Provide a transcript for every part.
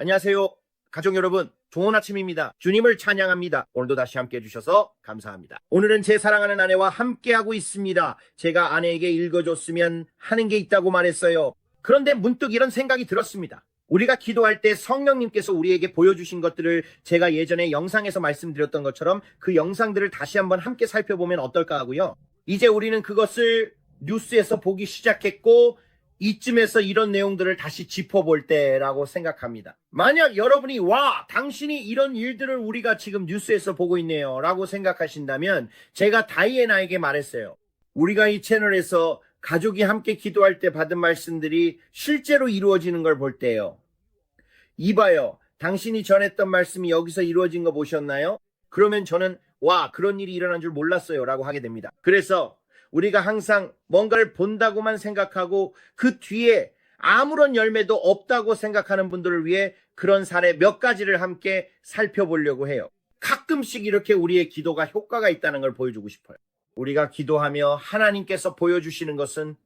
안녕하세요. 가족 여러분, 좋은 아침입니다. 주님을 찬양합니다. 오늘도 다시 함께 해주셔서 감사합니다. 오늘은 제 사랑하는 아내와 함께하고 있습니다. 제가 아내에게 읽어줬으면 하는 게 있다고 말했어요. 그런데 문득 이런 생각이 들었습니다. 우리가 기도할 때 성령님께서 우리에게 보여주신 것들을 제가 예전에 영상에서 말씀드렸던 것처럼 그 영상들을 다시 한번 함께 살펴보면 어떨까 하고요. 이제 우리는 그것을 뉴스에서 보기 시작했고 이쯤에서 이런 내용들을 다시 짚어볼 때라고 생각합니다. 만약 여러분이 당신이 이런 일들을 우리가 지금 뉴스에서 보고 있네요 라고 생각하신다면 제가 다이애나에게 말했어요. 우리가 이 채널에서 가족이 함께 기도할 때 받은 말씀들이 실제로 이루어지는 걸 볼 때요. 이봐요. 당신이 전했던 말씀이 여기서 이루어진 거 보셨나요? 그러면 저는 그런 일이 일어난 줄 몰랐어요 라고 하게 됩니다. 그래서 우리가 항상 뭔가를 본다고만 생각하고 그 뒤에 아무런 열매도 없다고 생각하는 분들을 위해 그런 사례 몇 가지를 함께 살펴보려고 해요. 가끔씩 이렇게 우리의 기도가 효과가 있다는 걸 보여주고 싶어요. 우리가 기도하며 하나님께서 보여주시는 것은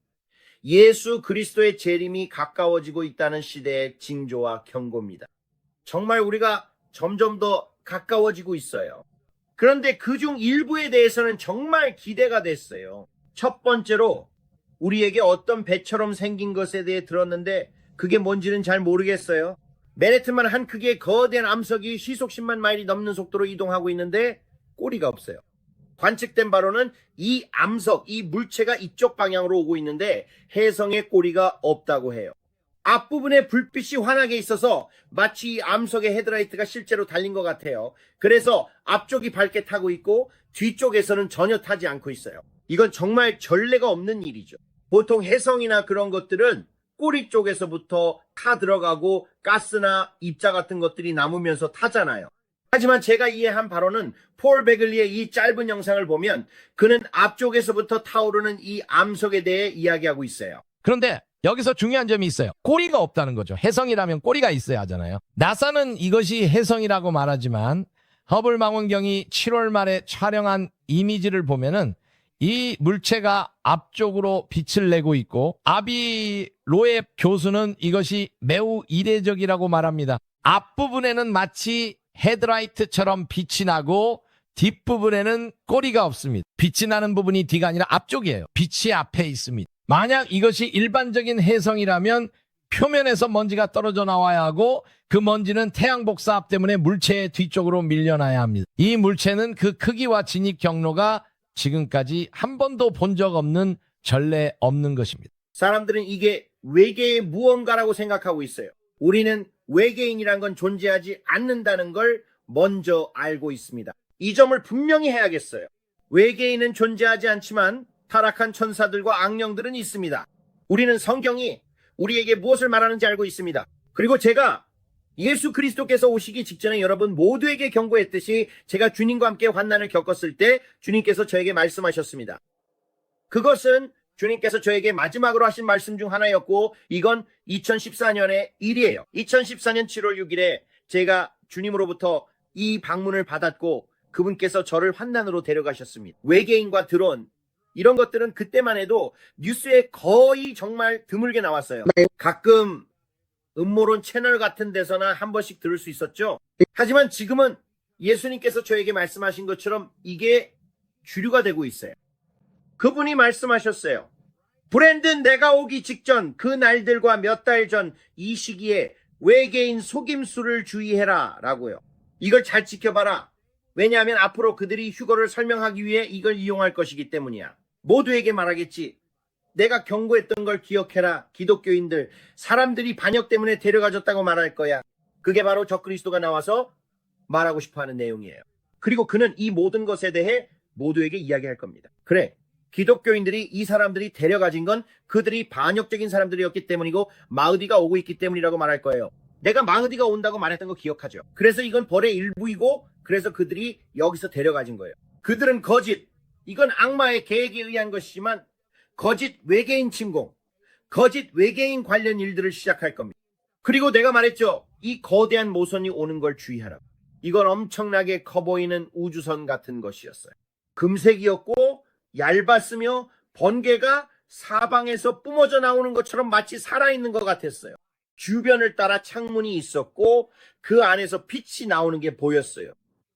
예수 그리스도의 재림이 가까워지고 있다는 시대의 징조와 경고입니다. 정말 우리가 점점 더 가까워지고 있어요. 그런데 그중 일부에 대해서는 정말 기대가 됐어요. 첫 번째로 우리에게 어떤 배처럼 생긴 것에 대해 들었는데 그게 뭔지는 잘 모르겠어요. 맨해튼만 한 크기의 거대한 암석이 시속 10만 마일이 넘는 속도로 이동하고 있는데 꼬리가 없어요. 관측된 바로는 이 암석, 이 물체가 이쪽 방향으로 오고 있는데 혜성의 꼬리가 없다고 해요. 앞부분에 불빛이 환하게 있어서 마치 이 암석의 헤드라이트가 실제로 달린 것 같아요. 그래서 앞쪽이 밝게 타고 있고 뒤쪽에서는 전혀 타지 않고 있어요. 이건 정말 전례가 없는 일이죠. 보통 혜성이나 그런 것들은 꼬리 쪽에서부터 타 들어가고 가스나 입자 같은 것들이 남으면서 타잖아요. 하지만 제가 이해한 바로는 폴 베글리의 이 짧은 영상을 보면 그는 앞쪽에서부터 타오르는 이 암석에 대해 이야기하고 있어요. 그런데 여기서 중요한 점이 있어요. 꼬리가 없다는 거죠. 혜성이라면 꼬리가 있어야 하잖아요. 나사는 이것이 혜성이라고 말하지만 허블 망원경이 7월 말에 촬영한 이미지를 보면은 이 물체가 앞쪽으로 빛을 내고 있고 아비 로에 교수는 이것이 매우 이례적이라고 말합니다. 앞부분에는 마치 헤드라이트처럼 빛이 나고 뒷부분에는 꼬리가 없습니다. 빛이 나는 부분이 뒤가 아니라 앞쪽이에요. 빛이 앞에 있습니다. 만약 이것이 일반적인 혜성이라면 표면에서 먼지가 떨어져 나와야 하고 그 먼지는 태양 복사압 때문에 물체의 뒤쪽으로 밀려나야 합니다. 이 물체는 그 크기와 진입 경로가 지금까지 한 번도 본 적 없는 전례 없는 것입니다. 사람들은 이게 외계의 무언가라고 생각하고 있어요. 우리는 외계인이란 건 존재하지 않는다는 걸 먼저 알고 있습니다. 이 점을 분명히 해야겠어요. 외계인은 존재하지 않지만 타락한 천사들과 악령들은 있습니다. 우리는 성경이 우리에게 무엇을 말하는지 알고 있습니다. 그리고 제가 예수 그리스도께서 오시기 직전에 여러분 모두에게 경고했듯이 제가 주님과 함께 환난을 겪었을 때 주님께서 저에게 말씀하셨습니다. 그것은 주님께서 저에게 마지막으로 하신 말씀 중 하나였고 이건 2014년의 일이에요. 2014년 7월 6일에 제가 주님으로부터 이 방문을 받았고 그분께서 저를 환난으로 데려가셨습니다. 외계인과 드론 이런 것들은 그때만 해도 뉴스에 거의 정말 드물게 나왔어요. 가끔 음모론 채널 같은 데서나 한 번씩 들을 수 있었죠. 하지만 지금은 예수님께서 저에게 말씀하신 것처럼 이게 주류가 되고 있어요. 그분이 말씀하셨어요. 브랜든 내가 오기 직전 그 날들과 몇 달 전 이 시기에 외계인 속임수를 주의해라 라고요. 이걸 잘 지켜봐라. 왜냐하면 앞으로 그들이 휴거를 설명하기 위해 이걸 이용할 것이기 때문이야. 모두에게 말하겠지. 내가 경고했던 걸 기억해라. 기독교인들, 사람들이 반역 때문에 데려가졌다고 말할 거야. 그게 바로 적그리스도가 나와서 말하고 싶어하는 내용이에요. 그리고 그는 이 모든 것에 대해 모두에게 이야기할 겁니다. 그래, 기독교인들이 이 사람들이 데려가진 건 그들이 반역적인 사람들이었기 때문이고 마흐디가 오고 있기 때문이라고 말할 거예요. 내가 마흐디가 온다고 말했던 거 기억하죠? 그래서 이건 벌의 일부이고 그래서 그들이 여기서 데려가진 거예요. 그들은 거짓, 이건 악마의 계획에 의한 것이지만 거짓 외계인 침공, 거짓 외계인 관련 일들을 시작할 겁니다. 그리고 내가 말했죠. 이 거대한 모선이 오는 걸 주의하라. 이건 엄청나게 커 보이는 우주선 같은 것이었어요. 금색이었고 얇았으며 번개가 사방에서 뿜어져 나오는 것처럼 마치 살아있는 것 같았어요. 주변을 따라 창문이 있었고 그 안에서 빛이 나오는 게 보였어요.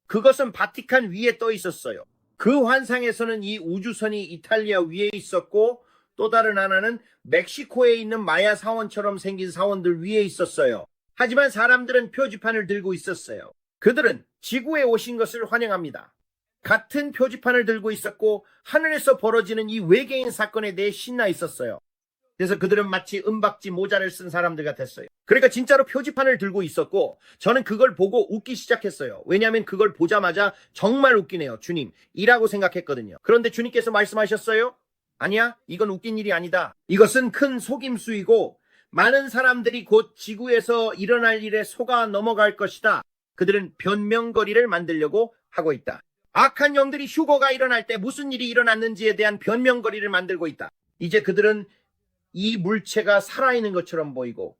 그것은 바티칸 위에 떠 있었어요. 그 환상에서는 이 우주선이 이탈리아 위에 있었고 또 다른 하나는 멕시코에 있는 마야 사원처럼 생긴 사원들 위에 있었어요. 하지만 사람들은 표지판을 들고 있었어요. 그들은 지구에 오신 것을 환영합니다. 같은 표지판을 들고 있었고 하늘에서 벌어지는 이 외계인 사건에 대해 신나 있었어요. 그래서 그들은 마치 은박지 모자를 쓴 사람들 같았어요. 그러니까 진짜로 표지판을 들고 있었고 저는 그걸 보고 웃기 시작했어요. 왜냐하면 그걸 보자마자 정말 웃기네요. 주님, 이라고 생각했거든요. 그런데 주님께서 말씀하셨어요. 아니야, 이건 웃긴 일이 아니다. 이것은 큰 속임수이고 많은 사람들이 곧 지구에서 일어날 일에 속아 넘어갈 것이다. 그들은 변명거리를 만들려고 하고 있다. 악한 영들이 휴거가 일어날 때 무슨 일이 일어났는지에 대한 변명거리를 만들고 있다. 이제 그들은 이 물체가 살아있는 것처럼 보이고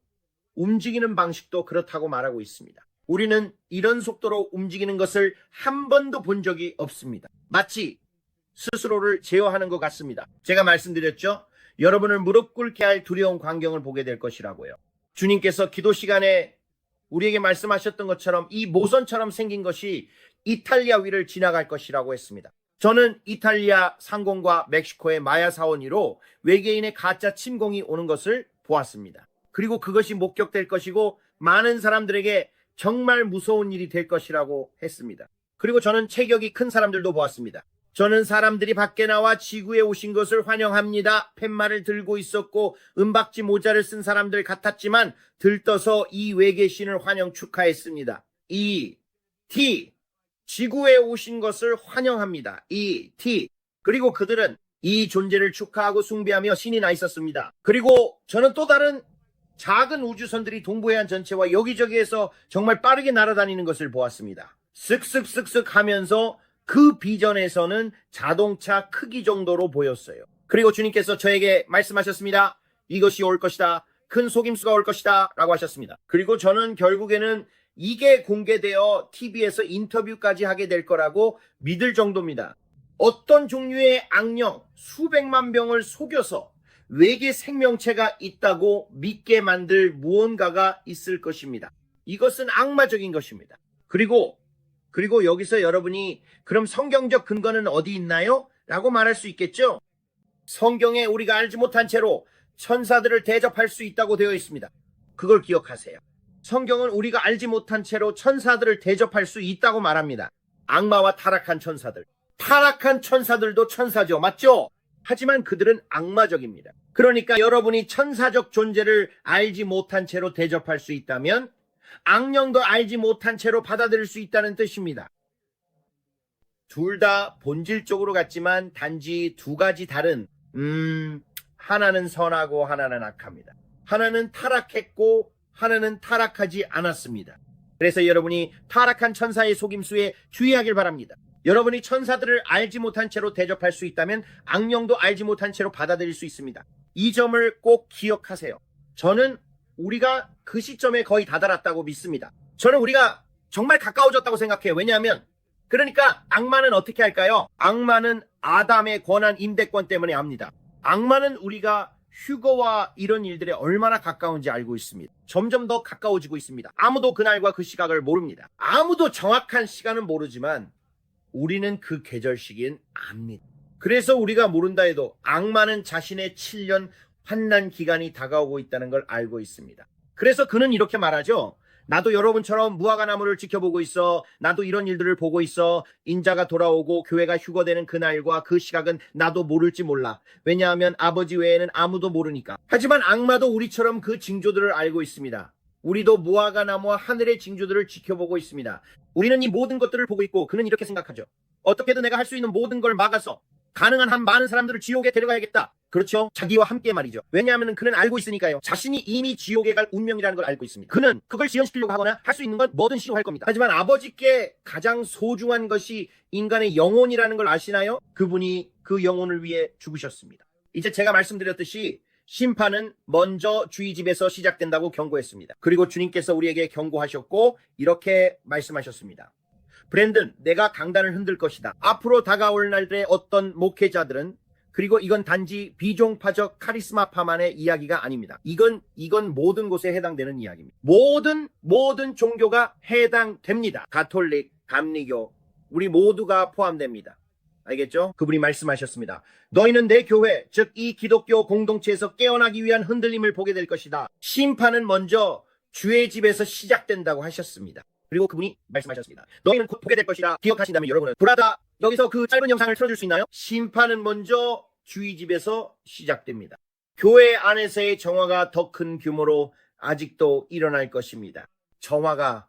움직이는 방식도 그렇다고 말하고 있습니다. 우리는 이런 속도로 움직이는 것을 한 번도 본 적이 없습니다. 마치 스스로를 제어하는 것 같습니다. 제가 말씀드렸죠? 여러분을 무릎 꿇게 할 두려운 광경을 보게 될 것이라고요. 주님께서 기도 시간에 우리에게 말씀하셨던 것처럼 이 모선처럼 생긴 것이 이탈리아 위를 지나갈 것이라고 했습니다. 저는 이탈리아 상공과 멕시코의 마야 사원이로 외계인의 가짜 침공이 오는 것을 보았습니다. 그리고 그것이 목격될 것이고 많은 사람들에게 정말 무서운 일이 될 것이라고 했습니다. 그리고 저는 체격이 큰 사람들도 보았습니다. 저는 사람들이 밖에 나와 지구에 오신 것을 환영합니다. 팻말을 들고 있었고 은박지 모자를 쓴 사람들 같았지만 들떠서 이 외계신을 환영 축하했습니다. E.T. 지구에 오신 것을 환영합니다. E.T. 그리고 그들은 이 존재를 축하하고 숭배하며 신이 나 있었습니다. 그리고 저는 또 다른 작은 우주선들이 동부해안 전체와 여기저기에서 정말 빠르게 날아다니는 것을 보았습니다. 쓱쓱쓱쓱 하면서 그 비전에서는 자동차 크기 정도로 보였어요. 그리고 주님께서 저에게 말씀하셨습니다. 이것이 올 것이다. 큰 속임수가 올 것이다. 라고 하셨습니다. 그리고 저는 결국에는 이게 공개되어 TV에서 인터뷰까지 하게 될 거라고 믿을 정도입니다. 어떤 종류의 악령 수백만 명을 속여서 외계 생명체가 있다고 믿게 만들 무언가가 있을 것입니다. 이것은 악마적인 것입니다. 그리고 여기서 여러분이 그럼 성경적 근거는 어디 있나요? 라고 말할 수 있겠죠? 성경에 우리가 알지 못한 채로 천사들을 대접할 수 있다고 되어 있습니다. 그걸 기억하세요. 성경은 우리가 알지 못한 채로 천사들을 대접할 수 있다고 말합니다. 악마와 타락한 천사들. 타락한 천사들도 천사죠. 맞죠? 하지만 그들은 악마적입니다. 그러니까 여러분이 천사적 존재를 알지 못한 채로 대접할 수 있다면 악령도 알지 못한 채로 받아들일 수 있다는 뜻입니다. 둘 다 본질적으로 같지만 단지 두 가지 다른 하나는 선하고 하나는 악합니다. 하나는 타락했고 하나는 타락하지 않았습니다. 그래서 여러분이 타락한 천사의 속임수에 주의하길 바랍니다. 여러분이 천사들을 알지 못한 채로 대접할 수 있다면 악령도 알지 못한 채로 받아들일 수 있습니다. 이 점을 꼭 기억하세요. 저는 우리가 그 시점에 거의 다다랐다고 믿습니다. 저는 우리가 정말 가까워졌다고 생각해요. 왜냐하면 그러니까 악마는 어떻게 할까요? 악마는 아담의 권한 임대권 때문에 합니다. 악마는 우리가 휴거와 이런 일들에 얼마나 가까운지 알고 있습니다. 점점 더 가까워지고 있습니다. 아무도 그날과 그 시각을 모릅니다. 아무도 정확한 시간은 모르지만 우리는 그 계절 시기는 압니다. 그래서 우리가 모른다 해도 악마는 자신의 7년 환난 기간이 다가오고 있다는 걸 알고 있습니다. 그래서 그는 이렇게 말하죠. 나도 여러분처럼 무화과나무를 지켜보고 있어. 나도 이런 일들을 보고 있어. 인자가 돌아오고 교회가 휴거되는 그날과 그 시각은 나도 모를지 몰라. 왜냐하면 아버지 외에는 아무도 모르니까. 하지만 악마도 우리처럼 그 징조들을 알고 있습니다. 우리도 무화과나무와 하늘의 징조들을 지켜보고 있습니다. 우리는 이 모든 것들을 보고 있고 그는 이렇게 생각하죠. 어떻게든 내가 할 수 있는 모든 걸 막아서 가능한 한 많은 사람들을 지옥에 데려가야겠다. 그렇죠? 자기와 함께 말이죠. 왜냐하면 그는 알고 있으니까요. 자신이 이미 지옥에 갈 운명이라는 걸 알고 있습니다. 그는 그걸 지연시키려고 하거나 할 수 있는 건 뭐든 시도할 겁니다. 하지만 아버지께 가장 소중한 것이 인간의 영혼이라는 걸 아시나요? 그분이 그 영혼을 위해 죽으셨습니다. 이제 제가 말씀드렸듯이 심판은 먼저 주의 집에서 시작된다고 경고했습니다. 그리고 주님께서 우리에게 경고하셨고 이렇게 말씀하셨습니다. 브랜든, 내가 강단을 흔들 것이다. 앞으로 다가올 날들의 어떤 목회자들은 그리고 이건 단지 비종파적 카리스마파만의 이야기가 아닙니다. 이건 모든 곳에 해당되는 이야기입니다. 모든 종교가 해당됩니다. 가톨릭, 감리교, 우리 모두가 포함됩니다. 알겠죠? 그분이 말씀하셨습니다. 너희는 내 교회, 즉 이 기독교 공동체에서 깨어나기 위한 흔들림을 보게 될 것이다. 심판은 먼저 주의 집에서 시작된다고 하셨습니다. 그리고 그분이 말씀하셨습니다. 너희는 곧 보게 될 것이다. 기억하신다면 여러분은 브라다, 여기서 그 짧은 영상을 틀어줄 수 있나요? 심판은 먼저 주의 집에서 시작됩니다. 교회 안에서의 정화가 더 큰 규모로 아직도 일어날 것입니다. 정화가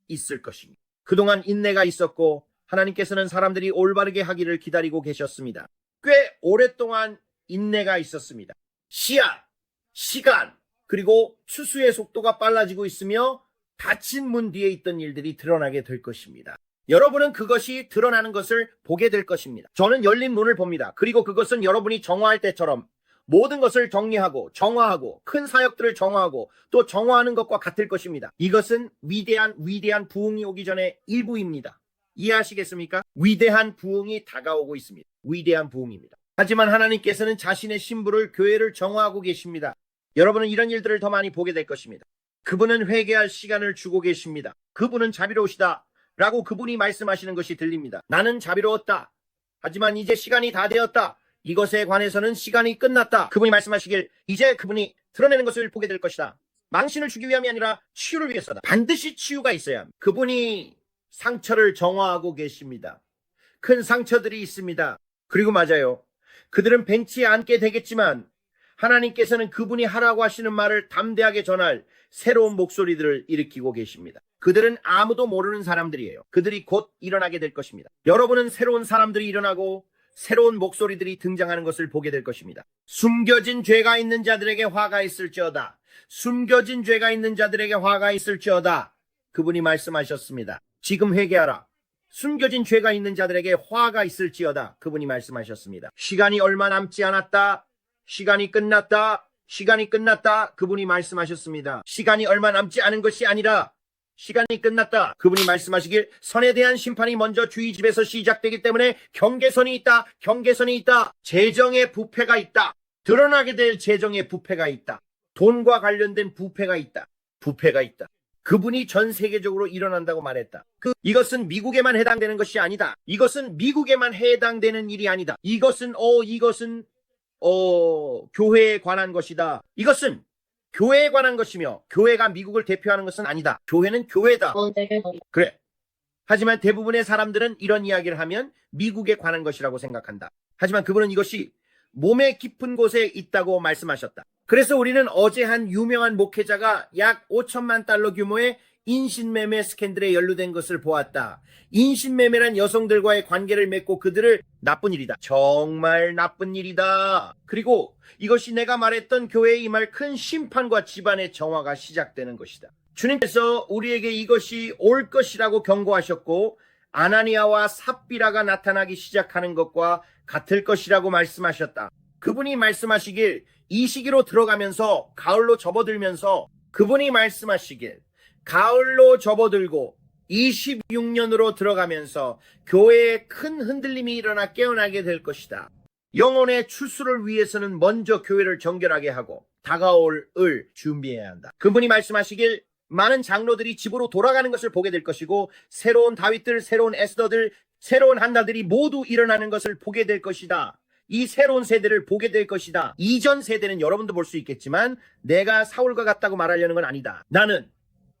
있을 것입니다. 그동안 인내가 있었고 하나님께서는 사람들이 올바르게 하기를 기다리고 계셨습니다. 꽤 오랫동안 인내가 있었습니다. 시간, 그리고 추수의 속도가 빨라지고 있으며 닫힌 문 뒤에 있던 일들이 드러나게 될 것입니다. 여러분은 그것이 드러나는 것을 보게 될 것입니다. 저는 열린 문을 봅니다. 그리고 그것은 여러분이 정화할 때처럼 모든 것을 정리하고 정화하고 큰 사역들을 정화하고 또 정화하는 것과 같을 것입니다. 이것은 위대한 부흥이 오기 전에 일부입니다. 이해하시겠습니까? 위대한 부흥이 다가오고 있습니다. 위대한 부흥입니다. 하지만 하나님께서는 자신의 신부를, 교회를 정화하고 계십니다. 여러분은 이런 일들을 더 많이 보게 될 것입니다. 그분은 회개할 시간을 주고 계십니다. 그분은 자비로우시다 라고 그분이 말씀하시는 것이 들립니다. 나는 자비로웠다. 하지만 이제 시간이 다 되었다. 이것에 관해서는 시간이 끝났다. 그분이 말씀하시길 이제 그분이 드러내는 것을 보게 될 것이다. 망신을 주기 위함이 아니라 치유를 위해서다. 반드시 치유가 있어야 합니다. 그분이 상처를 정화하고 계십니다. 큰 상처들이 있습니다. 그리고 맞아요. 그들은 벤치에 앉게 되겠지만 하나님께서는 그분이 하라고 하시는 말을 담대하게 전할 새로운 목소리들을 일으키고 계십니다. 그들은 아무도 모르는 사람들이에요. 그들이 곧 일어나게 될 것입니다. 여러분은 새로운 사람들이 일어나고 새로운 목소리들이 등장하는 것을 보게 될 것입니다. 숨겨진 죄가 있는 자들에게 화가 있을지어다. 숨겨진 죄가 있는 자들에게 화가 있을지어다. 그분이 말씀하셨습니다. 지금 회개하라. 숨겨진 죄가 있는 자들에게 화가 있을지어다. 그분이 말씀하셨습니다. 시간이 얼마 남지 않았다. 시간이 끝났다. 시간이 끝났다. 그분이 말씀하셨습니다. 시간이 얼마 남지 않은 것이 아니라 시간이 끝났다. 그분이 말씀하시길 선에 대한 심판이 먼저 주의 집에서 시작되기 때문에 경계선이 있다. 경계선이 있다. 재정의 부패가 있다. 드러나게 될 재정의 부패가 있다. 돈과 관련된 부패가 있다. 부패가 있다. 그분이 전 세계적으로 일어난다고 말했다. 이것은 미국에만 해당되는 것이 아니다. 이것은 미국에만 해당되는 일이 아니다. 이것은 교회에 관한 것이다. 이것은 교회에 관한 것이며 교회가 미국을 대표하는 것은 아니다. 교회는 교회다. 그래. 하지만 대부분의 사람들은 이런 이야기를 하면 미국에 관한 것이라고 생각한다. 하지만 그분은 이것이 몸의 깊은 곳에 있다고 말씀하셨다. 그래서 우리는 어제 한 유명한 목회자가 약 5천만 달러 규모의 인신매매 스캔들에 연루된 것을 보았다. 인신매매란 여성들과의 관계를 맺고 그들을 나쁜 일이다. 정말 나쁜 일이다. 그리고 이것이 내가 말했던 교회에 임할 큰 심판과 집안의 정화가 시작되는 것이다. 주님께서 우리에게 이것이 올 것이라고 경고하셨고 아나니아와 삽비라가 나타나기 시작하는 것과 같을 것이라고 말씀하셨다. 그분이 말씀하시길 이 시기로 들어가면서 가을로 접어들면서 그분이 말씀하시길 가을로 접어들고 26년으로 들어가면서 교회에 큰 흔들림이 일어나 깨어나게 될 것이다. 영혼의 추수를 위해서는 먼저 교회를 정결하게 하고 다가올 을 준비해야 한다. 그분이 말씀하시길 많은 장로들이 집으로 돌아가는 것을 보게 될 것이고 새로운 다윗들, 새로운 에스더들, 새로운 한나들이 모두 일어나는 것을 보게 될 것이다. 이 새로운 세대를 보게 될 것이다. 이전 세대는 여러분도 볼 수 있겠지만 내가 사울과 같다고 말하려는 건 아니다.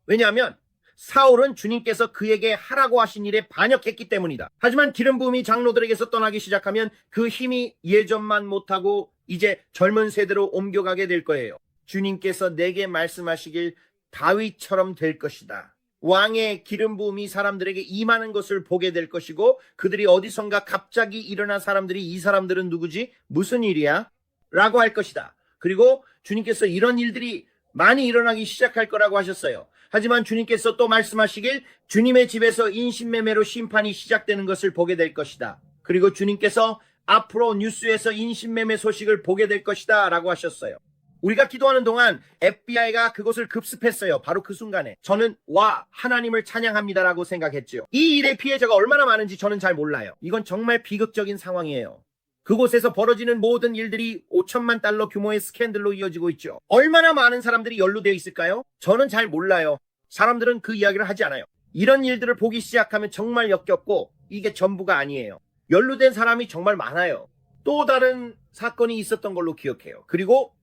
왜냐하면 사울은 주님께서 그에게 하라고 하신 일에 반역했기 때문이다. 하지만 기름 부음이 장로들에게서 떠나기 시작하면 그 힘이 예전만 못하고 이제 젊은 세대로 옮겨가게 될 거예요. 주님께서 내게 말씀하시길 다윗처럼 될 것이다. 왕의 기름 부음이 사람들에게 임하는 것을 보게 될 것이고 그들이 어디선가 갑자기 일어난 사람들이 이 사람들은 누구지? 무슨 일이야? 라고 할 것이다. 그리고 주님께서 이런 일들이 많이 일어나기 시작할 거라고 하셨어요. 하지만 주님께서 또 말씀하시길 주님의 집에서 인신매매로 심판이 시작되는 것을 보게 될 것이다. 그리고 주님께서 앞으로 뉴스에서 인신매매 소식을 보게 될 것이다 라고 하셨어요. 우리가 기도하는 동안 FBI가 그것을 급습했어요. 바로 그 순간에 저는 하나님을 찬양합니다라고 생각했죠. 이 일의 피해자가 얼마나 많은지 저는 잘 몰라요. 이건 정말 비극적인 상황이에요. 그곳에서 벌어지는 모든 일들이 5천만 달러 규모의 스캔들로 이어지고 있죠. 얼마나 많은 사람들이 연루되어 있을까요? 저는 잘 몰라요. 사람들은 그 이야기를 하지 않아요. 이런 일들을 보기 시작하면 정말 역겹고 이게 전부가 아니에요. 연루된 사람이 정말 많아요. 또 다른 사건이 있었던 걸로 기억해요. 그리고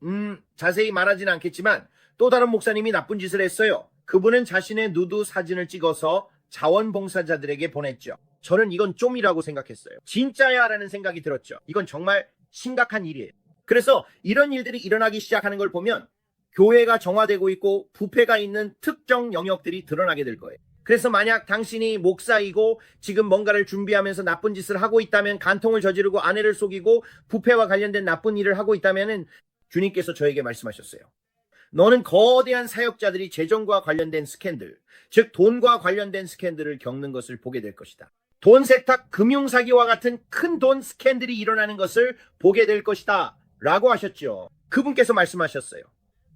자세히 말하지는 않겠지만 또 다른 목사님이 나쁜 짓을 했어요. 그분은 자신의 누드 사진을 찍어서 자원봉사자들에게 보냈죠. 저는 이건 좀이라고 생각했어요. 진짜야 라는 생각이 들었죠. 이건 정말 심각한 일이에요. 그래서 이런 일들이 일어나기 시작하는 걸 보면 교회가 정화되고 있고 부패가 있는 특정 영역들이 드러나게 될 거예요. 그래서 만약 당신이 목사이고 지금 뭔가를 준비하면서 나쁜 짓을 하고 있다면, 간통을 저지르고 아내를 속이고 부패와 관련된 나쁜 일을 하고 있다면 주님께서 저에게 말씀하셨어요. 너는 거대한 사역자들이 재정과 관련된 스캔들, 즉 돈과 관련된 스캔들을 겪는 것을 보게 될 것이다. 돈 세탁, 금융사기와 같은 큰 돈 스캔들이 일어나는 것을 보게 될 것이다 라고 하셨죠. 그분께서 말씀하셨어요.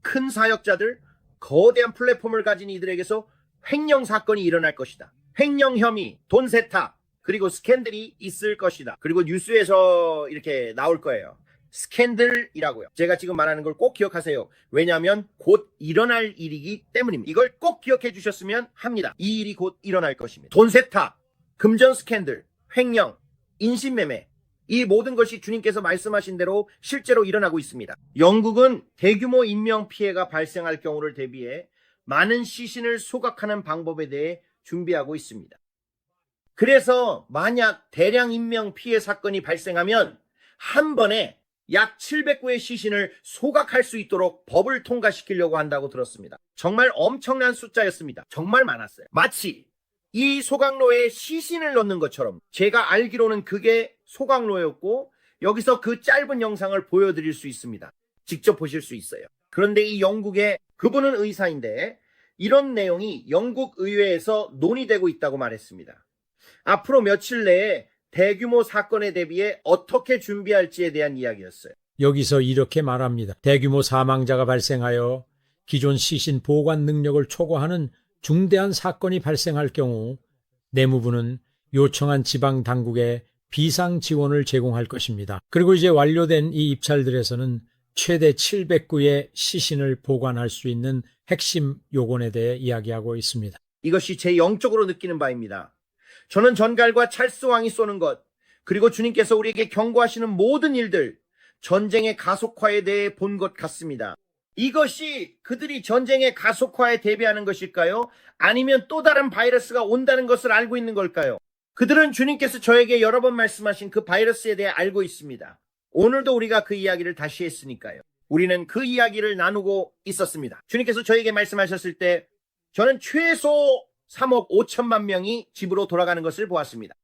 큰 사역자들, 거대한 플랫폼을 가진 이들에게서 횡령 사건이 일어날 것이다. 횡령 혐의, 돈 세탁, 그리고 스캔들이 있을 것이다. 그리고 뉴스에서 이렇게 나올 거예요. 스캔들이라고요. 제가 지금 말하는 걸 꼭 기억하세요. 왜냐하면 곧 일어날 일이기 때문입니다. 이걸 꼭 기억해 주셨으면 합니다. 이 일이 곧 일어날 것입니다. 돈 세탁, 금전 스캔들, 횡령, 인신매매, 이 모든 것이 주님께서 말씀하신 대로 실제로 일어나고 있습니다. 영국은 대규모 인명피해가 발생할 경우를 대비해 많은 시신을 소각하는 방법에 대해 준비하고 있습니다. 그래서 만약 대량 인명피해 사건이 발생하면 한 번에 약 700구의 시신을 소각할 수 있도록 법을 통과시키려고 한다고 들었습니다. 정말 엄청난 숫자였습니다. 정말 많았어요. 마치 이 소각로에 시신을 넣는 것처럼. 제가 알기로는 그게 소각로였고 여기서 그 짧은 영상을 보여드릴 수 있습니다. 직접 보실 수 있어요. 그런데 이 영국의, 그분은 의사인데 이런 내용이 영국 의회에서 논의되고 있다고 말했습니다. 앞으로 며칠 내에 대규모 사건에 대비해 어떻게 준비할지에 대한 이야기였어요. 여기서 이렇게 말합니다. 대규모 사망자가 발생하여 기존 시신 보관 능력을 초과하는 중대한 사건이 발생할 경우 내무부는 요청한 지방 당국에 비상 지원을 제공할 것입니다. 그리고 이제 완료된 이 입찰들에서는 최대 700구의 시신을 보관할 수 있는 핵심 요건에 대해 이야기하고 있습니다. 이것이 제 영적으로 느끼는 바입니다. 저는 전갈과 찰스 왕이 쏘는 것, 그리고 주님께서 우리에게 경고하시는 모든 일들, 전쟁의 가속화에 대해 본 것 같습니다. 이것이 그들이 전쟁의 가속화에 대비하는 것일까요? 아니면 또 다른 바이러스가 온다는 것을 알고 있는 걸까요? 그들은 주님께서 저에게 여러 번 말씀하신 그 바이러스에 대해 알고 있습니다. 오늘도 우리가 그 이야기를 다시 했으니까요. 우리는 그 이야기를 나누고 있었습니다. 주님께서 저에게 말씀하셨을 때 저는 최소 3억 5천만 명이 집으로 돌아가는 것을 보았습니다.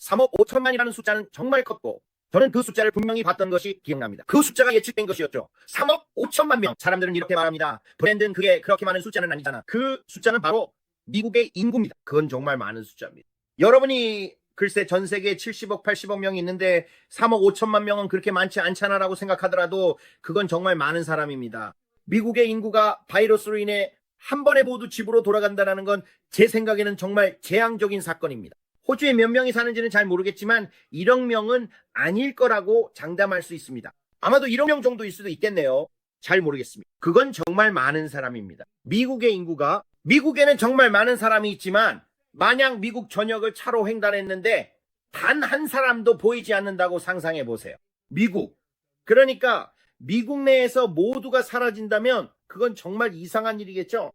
3억 5천만이라는 숫자는 정말 컸고 저는 그 숫자를 분명히 봤던 것이 기억납니다. 그 숫자가 예측된 것이었죠. 3억 5천만 명. 사람들은 이렇게 말합니다. 브랜든, 그게 그렇게 많은 숫자는 아니잖아. 그 숫자는 바로 미국의 인구입니다. 그건 정말 많은 숫자입니다. 여러분이 글쎄 전 세계에 70억 80억 명이 있는데 3억 5천만 명은 그렇게 많지 않잖아라고 생각하더라도 그건 정말 많은 사람입니다. 미국의 인구가 바이러스로 인해 한 번에 모두 집으로 돌아간다는 건 제 생각에는 정말 재앙적인 사건입니다. 호주에 몇 명이 사는지는 잘 모르겠지만 1억 명은 아닐 거라고 장담할 수 있습니다. 아마도 1억 명 정도일 수도 있겠네요. 잘 모르겠습니다. 그건 정말 많은 사람입니다. 미국의 인구가, 미국에는 정말 많은 사람이 있지만 만약 미국 전역을 차로 횡단했는데 단 한 사람도 보이지 않는다고 상상해 보세요. 미국. 그러니까 미국 내에서 모두가 사라진다면 그건 정말 이상한 일이겠죠?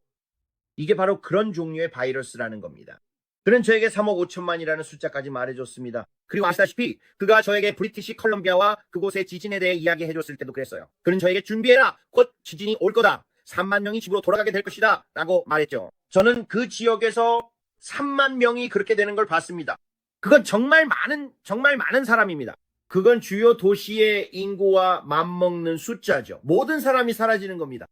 이게 바로 그런 종류의 바이러스라는 겁니다. 그는 저에게 3억 5천만이라는 숫자까지 말해줬습니다. 그리고 아시다시피 그가 저에게 브리티시 컬럼비아와 그곳의 지진에 대해 이야기해줬을 때도 그랬어요. 그는 저에게 준비해라. 곧 지진이 올 거다. 3만 명이 집으로 돌아가게 될 것이다. 라고 말했죠. 저는 그 지역에서 3만 명이 그렇게 되는 걸 봤습니다. 그건 정말 많은 사람입니다. 그건 주요 도시의 인구와 맞먹는 숫자죠. 모든 사람이 사라지는 겁니다.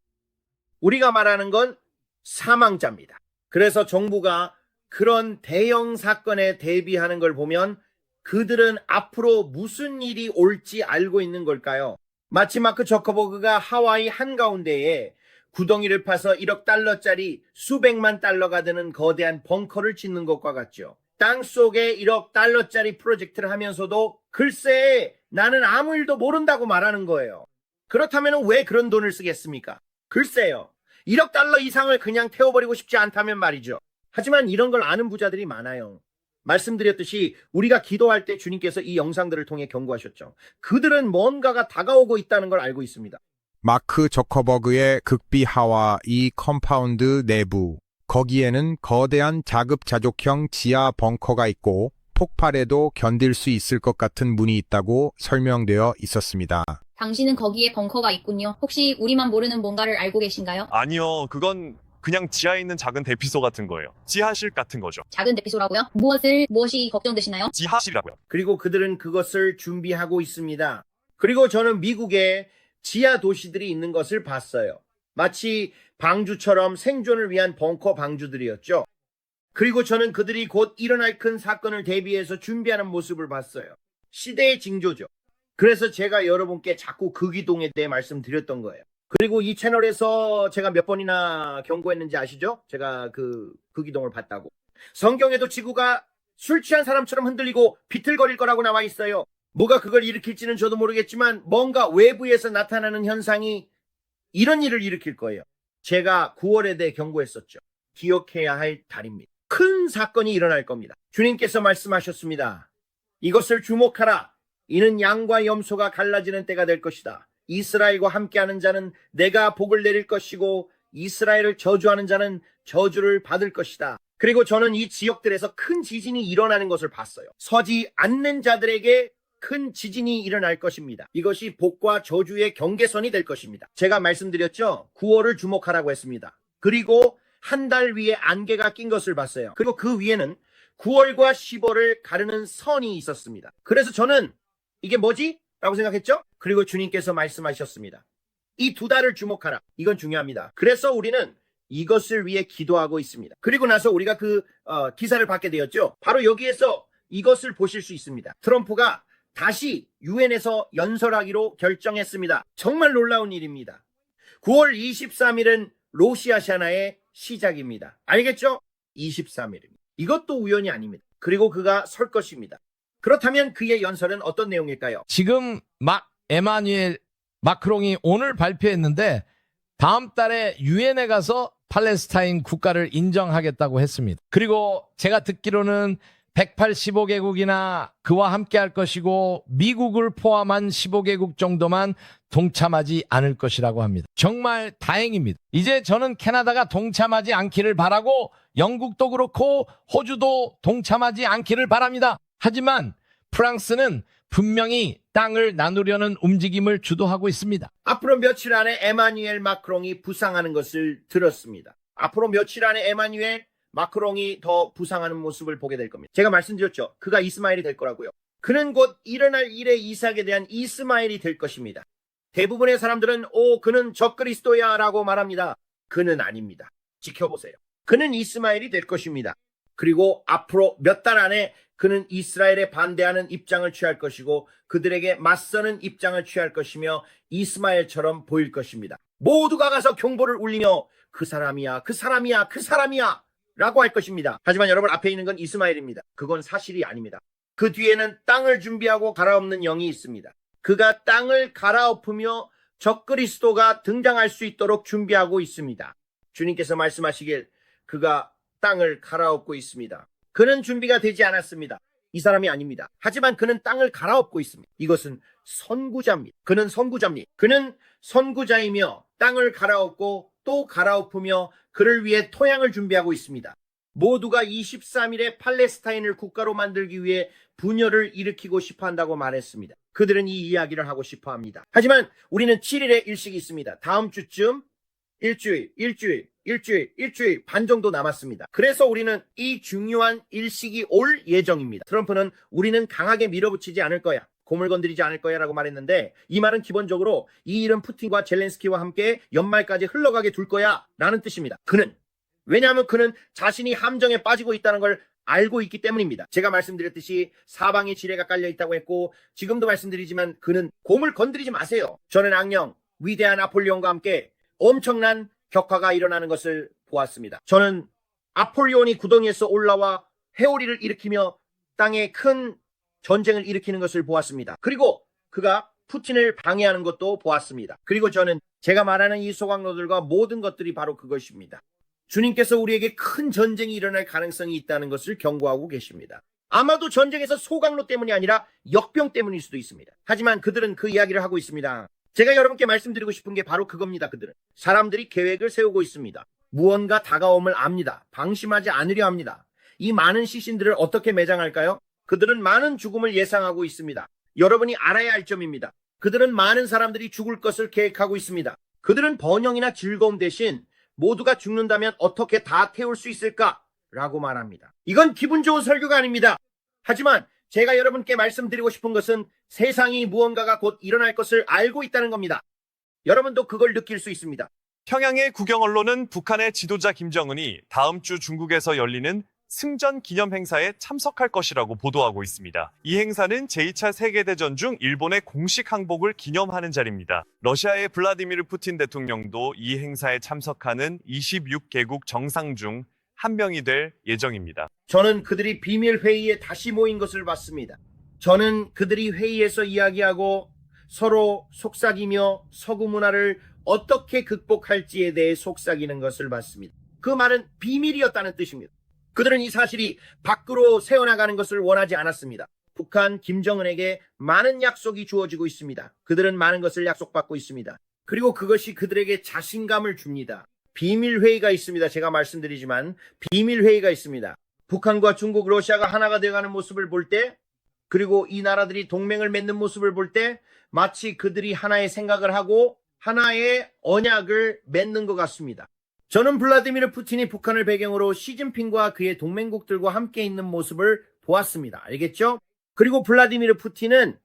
우리가 말하는 건 사망자입니다. 그래서 정부가 그런 대형 사건에 대비하는 걸 보면 그들은 앞으로 무슨 일이 올지 알고 있는 걸까요? 마치 마크 저커버그가 하와이 한가운데에 구덩이를 파서 1억 달러짜리 수백만 달러가 드는 거대한 벙커를 짓는 것과 같죠. 땅속에 1억 달러짜리 프로젝트를 하면서도 글쎄 나는 아무 일도 모른다고 말하는 거예요. 그렇다면 왜 그런 돈을 쓰겠습니까? 글쎄요. 1억 달러 이상을 그냥 태워버리고 싶지 않다면 말이죠. 하지만 이런 걸 아는 부자들이 많아요. 말씀드렸듯이 우리가 기도할 때 주님께서 이 영상들을 통해 경고하셨죠. 그들은 뭔가가 다가오고 있다는 걸 알고 있습니다. 마크 저커버그의 극비하와 이 컴파운드 내부, 거기에는 거대한 자급자족형 지하 벙커가 있고 폭발에도 견딜 수 있을 것 같은 문이 있다고 설명되어 있었습니다. 당신은 거기에 벙커가 있군요. 혹시 우리만 모르는 뭔가를 알고 계신가요? 아니요, 그건 그냥 지하에 있는 작은 대피소 같은 거예요. 지하실 같은 거죠. 작은 대피소라고요? 무엇이 걱정되시나요? 지하실이라고요. 그리고 그들은 그것을 준비하고 있습니다. 그리고 저는 미국에 지하 도시들이 있는 것을 봤어요. 마치 방주처럼 생존을 위한 벙커 방주들이었죠. 그리고 저는 그들이 곧 일어날 큰 사건을 대비해서 준비하는 모습을 봤어요. 시대의 징조죠. 그래서 제가 여러분께 자꾸 극이동에 대해 말씀드렸던 거예요. 그리고 이 채널에서 제가 몇 번이나 경고했는지 아시죠? 제가 극이동을 봤다고. 성경에도 지구가 술 취한 사람처럼 흔들리고 비틀거릴 거라고 나와 있어요. 뭐가 그걸 일으킬지는 저도 모르겠지만 뭔가 외부에서 나타나는 현상이 이런 일을 일으킬 거예요. 제가 9월에 대해 경고했었죠. 기억해야 할 달입니다. 큰 사건이 일어날 겁니다. 주님께서 말씀하셨습니다. 이것을 주목하라. 이는 양과 염소가 갈라지는 때가 될 것이다. 이스라엘과 함께하는 자는 내가 복을 내릴 것이고 이스라엘을 저주하는 자는 저주를 받을 것이다. 그리고 저는 이 지역들에서 큰 지진이 일어나는 것을 봤어요. 서지 않는 자들에게 큰 지진이 일어날 것입니다. 이것이 복과 저주의 경계선이 될 것입니다. 제가 말씀드렸죠. 9월을 주목하라고 했습니다. 그리고 한 달 위에 안개가 낀 것을 봤어요. 그리고 그 위에는 9월과 10월을 가르는 선이 있었습니다. 그래서 저는 이게 뭐지? 라고 생각했죠? 그리고 주님께서 말씀하셨습니다. 이 2달을 주목하라. 이건 중요합니다. 그래서 우리는 이것을 위해 기도하고 있습니다. 그리고 나서 우리가 기사를 받게 되었죠. 바로 여기에서 이것을 보실 수 있습니다. 트럼프가 다시 유엔에서 연설하기로 결정했습니다. 정말 놀라운 일입니다. 9월 23일은 로시아샤나의 시작입니다. 알겠죠? 23일입니다. 이것도 우연이 아닙니다. 그리고 그가 설 것입니다. 그렇다면 그의 연설은 어떤 내용일까요? 지금 에마뉴엘 마크롱이 오늘 발표했는데 다음 달에 유엔에 가서 팔레스타인 국가를 인정하겠다고 했습니다. 그리고 제가 듣기로는 185개국이나 그와 함께 할 것이고 미국을 포함한 15개국 정도만 동참하지 않을 것이라고 합니다. 정말 다행입니다. 이제 저는 캐나다가 동참하지 않기를 바라고 영국도 그렇고 호주도 동참하지 않기를 바랍니다. 하지만 프랑스는 분명히 땅을 나누려는 움직임을 주도하고 있습니다. 앞으로 며칠 안에 에마뉴엘 마크롱이 부상하는 것을 들었습니다. 앞으로 며칠 안에 에마뉴엘 마크롱이 더 부상하는 모습을 보게 될 겁니다. 제가 말씀드렸죠. 그가 이스마엘이 될 거라고요. 그는 곧 일어날 일의 이삭에 대한 이스마엘이 될 것입니다. 대부분의 사람들은 그는 적그리스도야 라고 말합니다. 그는 아닙니다. 지켜보세요. 그는 이스마엘이 될 것입니다. 그리고 앞으로 몇 달 안에 그는 이스라엘에 반대하는 입장을 취할 것이고 그들에게 맞서는 입장을 취할 것이며 이스마엘처럼 보일 것입니다. 모두가 가서 경보를 울리며 그 사람이야, 그 사람이야, 그 사람이야 라고 할 것입니다. 하지만 여러분, 앞에 있는 건 이스마엘입니다. 그건 사실이 아닙니다. 그 뒤에는 땅을 준비하고 갈아엎는 영이 있습니다. 그가 땅을 갈아엎으며 적그리스도가 등장할 수 있도록 준비하고 있습니다. 주님께서 말씀하시길 그가 땅을 갈아엎고 있습니다. 그는 준비가 되지 않았습니다. 이 사람이 아닙니다. 하지만 그는 땅을 갈아엎고 있습니다. 이것은 선구자입니다. 그는 선구자입니다. 그는 선구자이며 땅을 갈아엎고 또 갈아엎으며 그를 위해 토양을 준비하고 있습니다. 모두가 23일에 팔레스타인을 국가로 만들기 위해 분열을 일으키고 싶어 한다고 말했습니다. 그들은 이 이야기를 하고 싶어 합니다. 하지만 우리는 7일의 일식이 있습니다. 다음 주쯤 일주일 반 정도 남았습니다. 그래서 우리는 이 중요한 일식이 올 예정입니다. 트럼프는 우리는 강하게 밀어붙이지 않을 거야, 고물 건드리지 않을 거야 라고 말했는데, 이 말은 기본적으로 이 일은 푸틴과 젤렌스키와 함께 연말까지 흘러가게 둘 거야 라는 뜻입니다. 왜냐하면 그는 자신이 함정에 빠지고 있다는 걸 알고 있기 때문입니다. 제가 말씀드렸듯이 사방에 지뢰가 깔려 있다고 했고, 지금도 말씀드리지만 그는 고물 건드리지 마세요. 저는 악령 위대한 아폴리온과 함께 엄청난 격화가 일어나는 것을 보았습니다. 저는 아폴리온이 구덩이에서 올라와 회오리를 일으키며 땅에 큰 전쟁을 일으키는 것을 보았습니다. 그리고 그가 푸틴을 방해하는 것도 보았습니다. 그리고 저는 제가 말하는 이 소강로들과 모든 것들이 바로 그것입니다. 주님께서 우리에게 큰 전쟁이 일어날 가능성이 있다는 것을 경고하고 계십니다. 아마도 전쟁에서 소강로 때문이 아니라 역병 때문일 수도 있습니다. 하지만 그들은 그 이야기를 하고 있습니다. 제가 여러분께 말씀드리고 싶은 게 바로 그겁니다. 그들은 사람들이 계획을 세우고 있습니다. 무언가 다가옴을 압니다. 방심하지 않으려 합니다. 이 많은 시신들을 어떻게 매장할까요? 그들은 많은 죽음을 예상하고 있습니다. 여러분이 알아야 할 점입니다. 그들은 많은 사람들이 죽을 것을 계획하고 있습니다. 그들은 번영이나 즐거움 대신 모두가 죽는다면 어떻게 다 태울 수 있을까? 라고 말합니다. 이건 기분 좋은 설교가 아닙니다. 하지만 제가 여러분께 말씀드리고 싶은 것은 세상이 무언가가 곧 일어날 것을 알고 있다는 겁니다. 여러분도 그걸 느낄 수 있습니다. 평양의 국영 언론은 북한의 지도자 김정은이 다음 주 중국에서 열리는 승전 기념 행사에 참석할 것이라고 보도하고 있습니다. 이 행사는 제2차 세계대전 중 일본의 공식 항복을 기념하는 자리입니다. 러시아의 블라디미르 푸틴 대통령도 이 행사에 참석하는 26개국 정상 중 한 명이 될 예정입니다. 저는 그들이 비밀 회의에 다시 모인 것을 봤습니다. 저는 그들이 회의에서 이야기하고 서로 속삭이며 서구 문화를 어떻게 극복할지에 대해 속삭이는 것을 봤습니다. 그 말은 비밀이었다는 뜻입니다. 그들은 이 사실이 밖으로 새어나가는 것을 원하지 않았습니다. 북한 김정은에게 많은 약속이 주어지고 있습니다. 그들은 많은 것을 약속받고 있습니다. 그리고 그것이 그들에게 자신감을 줍니다. 비밀회의가 있습니다. 제가 말씀드리지만 비밀회의가 있습니다. 북한과 중국, 러시아가 하나가 되어가는 모습을 볼 때, 그리고 이 나라들이 동맹을 맺는 모습을 볼 때 마치 그들이 하나의 생각을 하고 하나의 언약을 맺는 것 같습니다. 저는 블라디미르 푸틴이 북한을 배경으로 시진핑과 그의 동맹국들과 함께 있는 모습을 보았습니다. 알겠죠? 그리고 블라디미르 푸틴은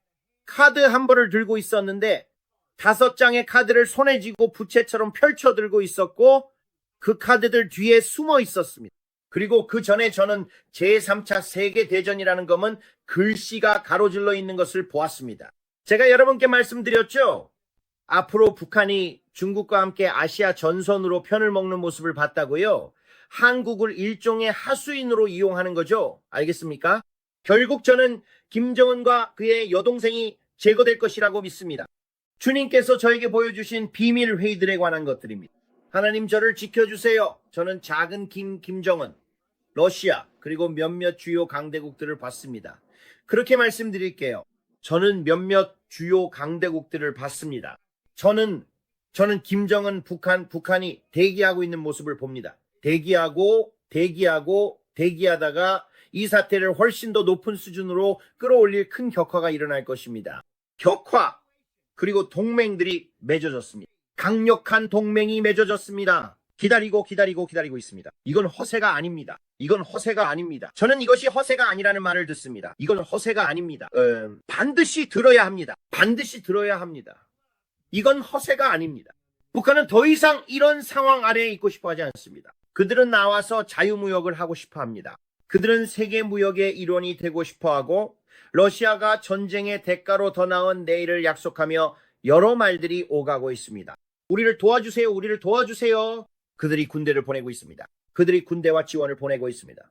카드 한 벌을 들고 있었는데 5장의 카드를 손에 쥐고 부채처럼 펼쳐 들고 있었고 그 카드들 뒤에 숨어 있었습니다. 그리고 그 전에 저는 제3차 세계대전이라는 검은 글씨가 가로질러 있는 것을 보았습니다. 제가 여러분께 말씀드렸죠? 앞으로 북한이 중국과 함께 아시아 전선으로 편을 먹는 모습을 봤다고요? 한국을 일종의 하수인으로 이용하는 거죠. 알겠습니까? 결국 저는 김정은과 그의 여동생이 제거될 것이라고 믿습니다. 주님께서 저에게 보여주신 비밀 회의들에 관한 것들입니다. 하나님 저를 지켜주세요. 저는 작은 김정은, 러시아, 그리고 몇몇 주요 강대국들을 봤습니다. 그렇게 말씀드릴게요. 저는 몇몇 주요 강대국들을 봤습니다. 저는 김정은 북한이 대기하고 있는 모습을 봅니다. 대기하다가 이 사태를 훨씬 더 높은 수준으로 끌어올릴 큰 격화가 일어날 것입니다. 격화, 그리고 동맹들이 맺어졌습니다. 강력한 동맹이 맺어졌습니다. 기다리고 있습니다. 이건 허세가 아닙니다. 저는 이것이 허세가 아니라는 말을 듣습니다. 이건 허세가 아닙니다. 반드시 들어야 합니다. 이건 허세가 아닙니다. 북한은 더 이상 이런 상황 아래에 있고 싶어 하지 않습니다. 그들은 나와서 자유무역을 하고 싶어 합니다. 그들은 세계무역의 일원이 되고 싶어 하고 러시아가 전쟁의 대가로 더 나은 내일을 약속하며 여러 말들이 오가고 있습니다. 우리를 도와주세요. 그들이 군대를 보내고 있습니다. 그들이 군대와 지원을 보내고 있습니다.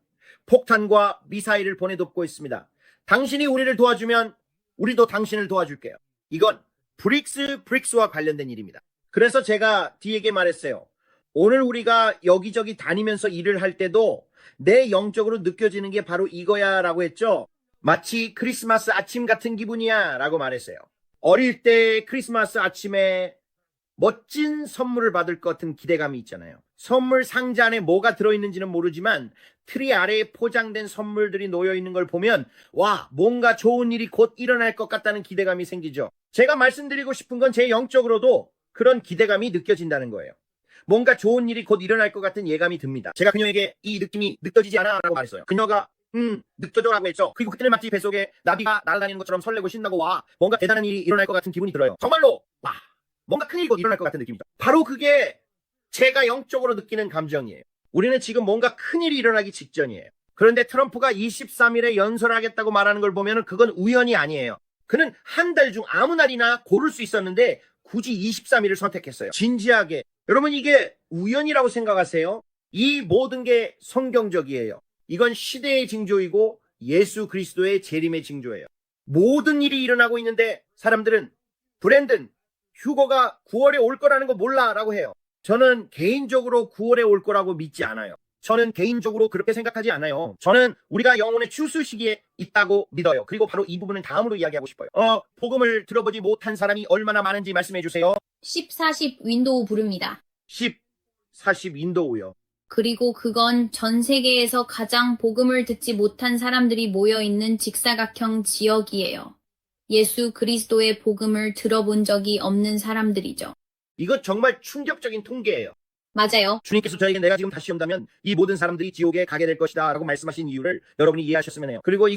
폭탄과 미사일을 보내돕고 있습니다. 당신이 우리를 도와주면 우리도 당신을 도와줄게요. 이건 브릭스와 관련된 일입니다. 그래서 제가 뒤에게 말했어요. 오늘 우리가 여기저기 다니면서 일을 할 때도 내 영적으로 느껴지는 게 바로 이거야 라고 했죠. 마치 크리스마스 아침 같은 기분이야 라고 말했어요. 어릴 때 크리스마스 아침에 멋진 선물을 받을 것 같은 기대감이 있잖아요. 선물 상자 안에 뭐가 들어있는지는 모르지만 트리 아래에 포장된 선물들이 놓여있는 걸 보면 와, 뭔가 좋은 일이 곧 일어날 것 같다는 기대감이 생기죠. 제가 말씀드리고 싶은 건 제 영적으로도 그런 기대감이 느껴진다는 거예요. 뭔가 좋은 일이 곧 일어날 것 같은 예감이 듭니다. 제가 그녀에게 이 느낌이 느껴지지 않아 라고 말했어요. 그녀가 느껴져 라고 했죠. 그리고 그때는 마치 뱃속에 나비가 날아다니는 것처럼 설레고 신나고 와, 뭔가 대단한 일이 일어날 것 같은 기분이 들어요. 정말로 와, 뭔가 큰일이 곧 일어날 것 같은 느낌이죠. 바로 그게 제가 영적으로 느끼는 감정이에요. 우리는 지금 뭔가 큰일이 일어나기 직전이에요. 그런데 트럼프가 23일에 연설하겠다고 말하는 걸 보면 그건 우연이 아니에요. 그는 한 달 중 아무 날이나 고를 수 있었는데 굳이 23일을 선택했어요. 진지하게. 여러분, 이게 우연이라고 생각하세요? 이 모든 게 성경적이에요. 이건 시대의 징조이고 예수 그리스도의 재림의 징조예요. 모든 일이 일어나고 있는데 사람들은 브랜든, 휴거가 9월에 올 거라는 거 몰라 라고 해요. 저는 개인적으로 9월에 올 거라고 믿지 않아요. 저는 개인적으로 그렇게 생각하지 않아요. 저는 우리가 영혼의 추수 시기에 있다고 믿어요. 그리고 바로 이 부분은 다음으로 이야기하고 싶어요. 복음을 들어보지 못한 사람이 얼마나 많은지 말씀해 주세요. 10, 40 윈도우 부릅니다. 10, 40 윈도우요. 그리고 그건 전 세계에서 가장 복음을 듣지 못한 사람들이 모여있는 직사각형 지역이에요. 예수 그리스도의 복음을 들어본 적이 없는 사람들이죠. 이거 정말 충격적인 통계예요. 맞아요. 주님께서 저에게 내가 지금 다시 온다면 이 모든 사람들이 지옥에 가게 될 것이다 라고 말씀하신 이유를 여러분이 이해하셨으면 해요. 그리고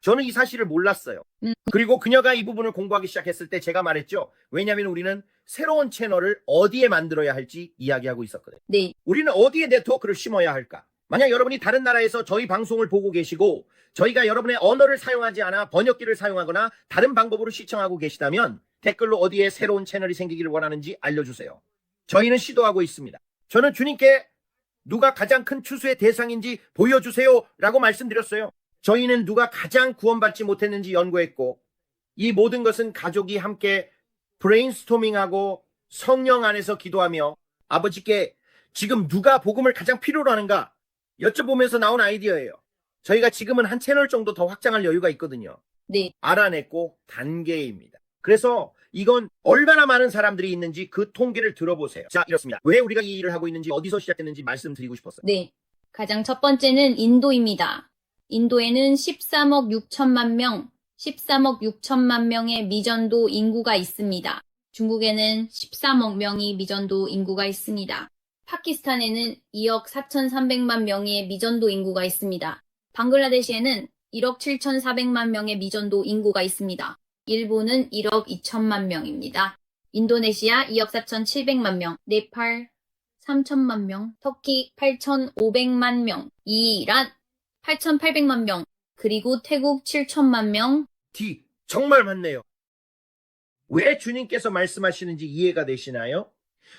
저는 이 사실을 몰랐어요. 그리고 그녀가 이 부분을 공부하기 시작했을 때 제가 말했죠. 왜냐하면 우리는 새로운 채널을 어디에 만들어야 할지 이야기하고 있었거든요. 네. 우리는 어디에 네트워크를 심어야 할까? 만약 여러분이 다른 나라에서 저희 방송을 보고 계시고 저희가 여러분의 언어를 사용하지 않아 번역기를 사용하거나 다른 방법으로 시청하고 계시다면 댓글로 어디에 새로운 채널이 생기기를 원하는지 알려주세요. 저희는 시도하고 있습니다. 저는 주님께 누가 가장 큰 추수의 대상인지 보여주세요 라고 말씀드렸어요. 저희는 누가 가장 구원받지 못했는지 연구했고 이 모든 것은 가족이 함께 브레인스토밍하고 성령 안에서 기도하며 아버지께 지금 누가 복음을 가장 필요로 하는가 여쭤보면서 나온 아이디어예요. 저희가 지금은 한 채널 정도 더 확장할 여유가 있거든요. 네. 알아냈고 단계입니다. 그래서 이건 얼마나 많은 사람들이 있는지 그 통계를 들어보세요. 자, 이렇습니다. 왜 우리가 이 일을 하고 있는지 어디서 시작됐는지 말씀드리고 싶었어요. 네. 가장 첫 번째는 인도입니다. 인도에는 13억 6천만 명, 13억 6천만 명의 미전도 인구가 있습니다. 중국에는 13억 명이 미전도 인구가 있습니다. 파키스탄에는 2억 4,300만 명의 미전도 인구가 있습니다. 방글라데시에는 1억 7,400만 명의 미전도 인구가 있습니다. 일본은 1억 2천만 명입니다. 인도네시아 2억 4,700만 명, 네팔 3천만 명, 터키 8,500만 명, 이란 8,800만 명, 그리고 태국 7천만 명. 정말 많네요. 왜 주님께서 말씀하시는지 이해가 되시나요?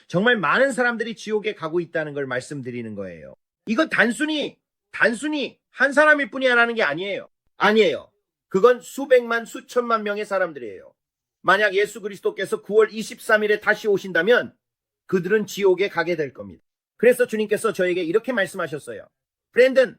정말 많은 사람들이 지옥에 가고 있다는 걸 말씀드리는 거예요. 이건 단순히 한 사람일 뿐이야라는 게 아니에요. 아니에요. 그건 수백만, 수천만 명의 사람들이에요. 만약 예수 그리스도께서 9월 23일에 다시 오신다면 그들은 지옥에 가게 될 겁니다. 그래서 주님께서 저에게 이렇게 말씀하셨어요. 브랜든,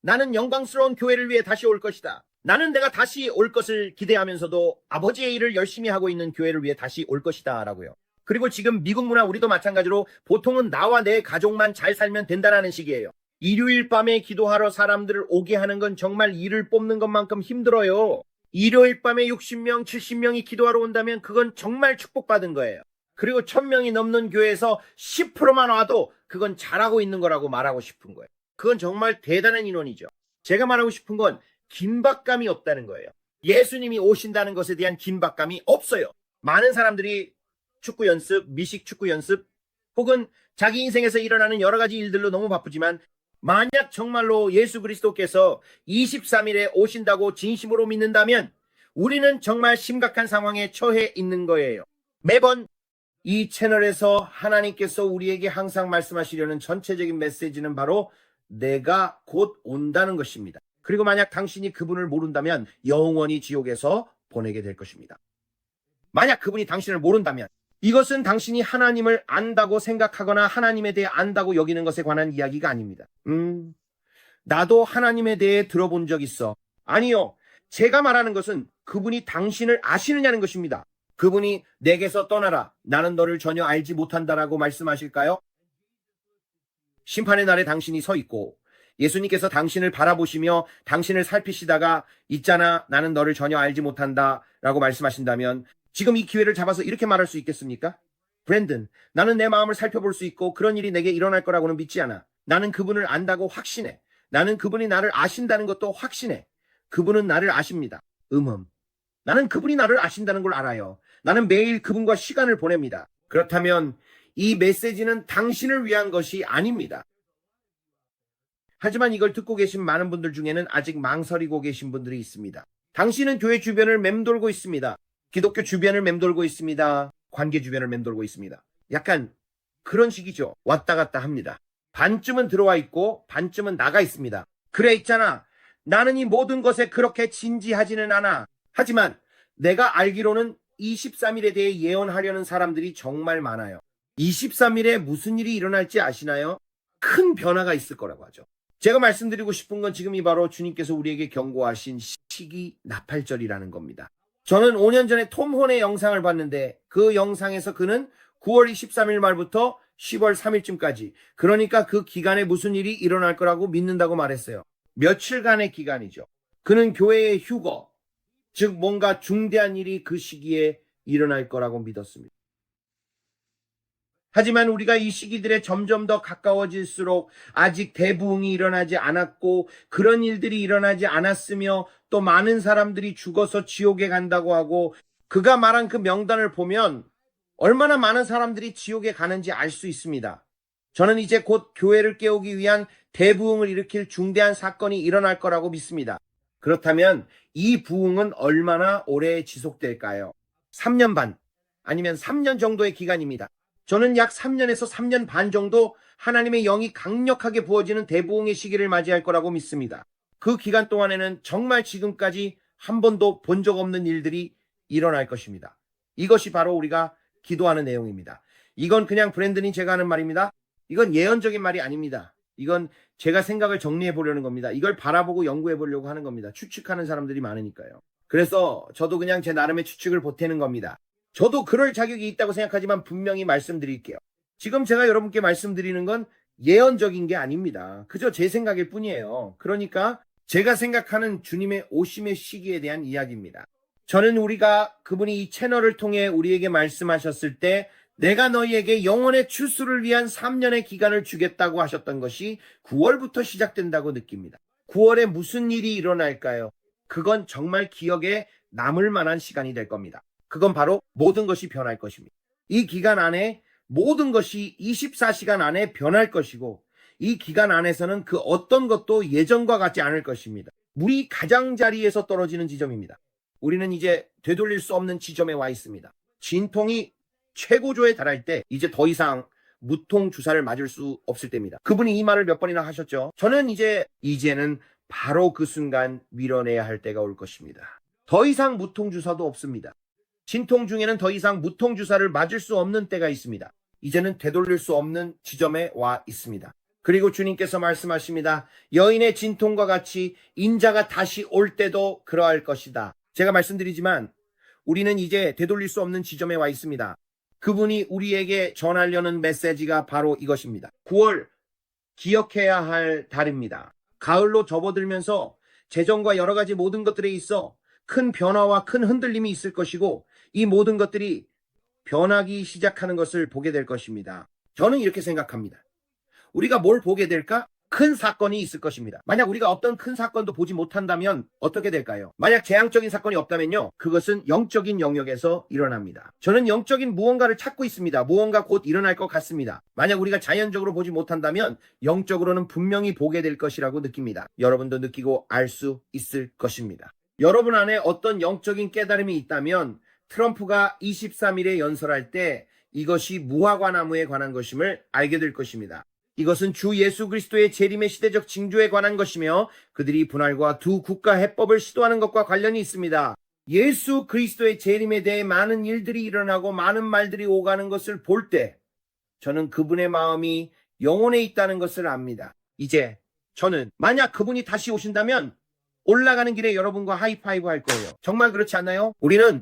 나는 영광스러운 교회를 위해 다시 올 것이다. 나는 내가 다시 올 것을 기대하면서도 아버지의 일을 열심히 하고 있는 교회를 위해 다시 올 것이다 라고요. 그리고 지금 미국 문화 우리도 마찬가지로 보통은 나와 내 가족만 잘 살면 된다는 식이에요. 일요일 밤에 기도하러 사람들을 오게 하는 건 정말 일을 뽑는 것만큼 힘들어요. 일요일 밤에 60명, 70명이 기도하러 온다면 그건 정말 축복받은 거예요. 그리고 1000명이 넘는 교회에서 10%만 와도 그건 잘하고 있는 거라고 말하고 싶은 거예요. 그건 정말 대단한 인원이죠. 제가 말하고 싶은 건 긴박감이 없다는 거예요. 예수님이 오신다는 것에 대한 긴박감이 없어요. 많은 사람들이 축구 연습, 미식 축구 연습, 혹은 자기 인생에서 일어나는 여러 가지 일들로 너무 바쁘지만 만약 정말로 예수 그리스도께서 23일에 오신다고 진심으로 믿는다면 우리는 정말 심각한 상황에 처해 있는 거예요. 매번 이 채널에서 하나님께서 우리에게 항상 말씀하시려는 전체적인 메시지는 바로 내가 곧 온다는 것입니다. 그리고 만약 당신이 그분을 모른다면 영원히 지옥에서 보내게 될 것입니다. 만약 그분이 당신을 모른다면 이것은 당신이 하나님을 안다고 생각하거나 하나님에 대해 안다고 여기는 것에 관한 이야기가 아닙니다. 나도 하나님에 대해 들어본 적 있어. 아니요. 제가 말하는 것은 그분이 당신을 아시느냐는 것입니다. 그분이 내게서 떠나라. 나는 너를 전혀 알지 못한다라고 말씀하실까요? 심판의 날에 당신이 서 있고 예수님께서 당신을 바라보시며 당신을 살피시다가 있잖아. 나는 너를 전혀 알지 못한다 라고 말씀하신다면 지금 이 기회를 잡아서 이렇게 말할 수 있겠습니까? 브랜든, 나는 내 마음을 살펴볼 수 있고 그런 일이 내게 일어날 거라고는 믿지 않아. 나는 그분을 안다고 확신해. 나는 그분이 나를 아신다는 것도 확신해. 그분은 나를 아십니다. 나는 그분이 나를 아신다는 걸 알아요. 나는 매일 그분과 시간을 보냅니다. 그렇다면 이 메시지는 당신을 위한 것이 아닙니다. 하지만 이걸 듣고 계신 많은 분들 중에는 아직 망설이고 계신 분들이 있습니다. 당신은 교회 주변을 맴돌고 있습니다. 기독교 주변을 맴돌고 있습니다. 관계 주변을 맴돌고 있습니다. 약간 그런 식이죠. 왔다 갔다 합니다. 반쯤은 들어와 있고 반쯤은 나가 있습니다. 그래 있잖아. 나는 이 모든 것에 그렇게 진지하지는 않아. 하지만 내가 알기로는 23일에 대해 예언하려는 사람들이 정말 많아요. 23일에 무슨 일이 일어날지 아시나요? 큰 변화가 있을 거라고 하죠. 제가 말씀드리고 싶은 건 지금이 바로 주님께서 우리에게 경고하신 시기 나팔절이라는 겁니다. 저는 5년 전에 톰 혼의 영상을 봤는데 그 영상에서 그는 9월 23일 말부터 10월 3일쯤까지, 그러니까 그 기간에 무슨 일이 일어날 거라고 믿는다고 말했어요. 며칠간의 기간이죠. 그는 교회의 휴거, 즉 뭔가 중대한 일이 그 시기에 일어날 거라고 믿었습니다. 하지만 우리가 이 시기들에 점점 더 가까워질수록 아직 대부흥이 일어나지 않았고 그런 일들이 일어나지 않았으며 또 많은 사람들이 죽어서 지옥에 간다고 하고, 그가 말한 그 명단을 보면 얼마나 많은 사람들이 지옥에 가는지 알 수 있습니다. 저는 이제 곧 교회를 깨우기 위한 대부흥을 일으킬 중대한 사건이 일어날 거라고 믿습니다. 그렇다면 이 부흥은 얼마나 오래 지속될까요? 3년 반 아니면 3년 정도의 기간입니다. 저는 약 3년에서 3년 반 정도 하나님의 영이 강력하게 부어지는 대부흥의 시기를 맞이할 거라고 믿습니다. 그 기간 동안에는 정말 지금까지 한 번도 본 적 없는 일들이 일어날 것입니다. 이것이 바로 우리가 기도하는 내용입니다. 이건 그냥 브랜든이 제가 하는 말입니다. 이건 예언적인 말이 아닙니다. 이건 제가 생각을 정리해 보려는 겁니다. 이걸 바라보고 연구해 보려고 하는 겁니다. 추측하는 사람들이 많으니까요. 그래서 저도 그냥 제 나름의 추측을 보태는 겁니다. 저도 그럴 자격이 있다고 생각하지만 분명히 말씀드릴게요. 지금 제가 여러분께 말씀드리는 건 예언적인 게 아닙니다. 그저 제 생각일 뿐이에요. 그러니까 제가 생각하는 주님의 오심의 시기에 대한 이야기입니다. 저는 우리가 그분이 이 채널을 통해 우리에게 말씀하셨을 때 내가 너희에게 영원의 추수를 위한 3년의 기간을 주겠다고 하셨던 것이 9월부터 시작된다고 느낍니다. 9월에 무슨 일이 일어날까요? 그건 정말 기억에 남을 만한 시간이 될 겁니다. 그건 바로 모든 것이 변할 것입니다. 이 기간 안에 모든 것이 24시간 안에 변할 것이고, 이 기간 안에서는 그 어떤 것도 예전과 같지 않을 것입니다. 물이 가장자리에서 떨어지는 지점입니다. 우리는 이제 되돌릴 수 없는 지점에 와 있습니다. 진통이 최고조에 달할 때 이제 더 이상 무통 주사를 맞을 수 없을 때입니다. 그분이 이 말을 몇 번이나 하셨죠. 저는 이제는 바로 그 순간 밀어내야 할 때가 올 것입니다. 더 이상 무통 주사도 없습니다. 진통 중에는 더 이상 무통 주사를 맞을 수 없는 때가 있습니다. 이제는 되돌릴 수 없는 지점에 와 있습니다. 그리고 주님께서 말씀하십니다. 여인의 진통과 같이 인자가 다시 올 때도 그러할 것이다. 제가 말씀드리지만 우리는 이제 되돌릴 수 없는 지점에 와 있습니다. 그분이 우리에게 전하려는 메시지가 바로 이것입니다. 9월 기억해야 할 달입니다. 가을로 접어들면서 재정과 여러 가지 모든 것들에 있어 큰 변화와 큰 흔들림이 있을 것이고, 이 모든 것들이 변하기 시작하는 것을 보게 될 것입니다. 저는 이렇게 생각합니다. 우리가 뭘 보게 될까? 큰 사건이 있을 것입니다. 만약 우리가 어떤 큰 사건도 보지 못한다면 어떻게 될까요? 만약 재앙적인 사건이 없다면요, 그것은 영적인 영역에서 일어납니다. 저는 영적인 무언가를 찾고 있습니다. 무언가 곧 일어날 것 같습니다. 만약 우리가 자연적으로 보지 못한다면 영적으로는 분명히 보게 될 것이라고 느낍니다. 여러분도 느끼고 알 수 있을 것입니다. 여러분 안에 어떤 영적인 깨달음이 있다면 트럼프가 23일에 연설할 때 이것이 무화과나무에 관한 것임을 알게 될 것입니다. 이것은 주 예수 그리스도의 재림의 시대적 징조에 관한 것이며 그들이 분할과 두 국가 해법을 시도하는 것과 관련이 있습니다. 예수 그리스도의 재림에 대해 많은 일들이 일어나고 많은 말들이 오가는 것을 볼 때 저는 그분의 마음이 영혼에 있다는 것을 압니다. 이제 저는 만약 그분이 다시 오신다면 올라가는 길에 여러분과 하이파이브 할 거예요. 정말 그렇지 않나요?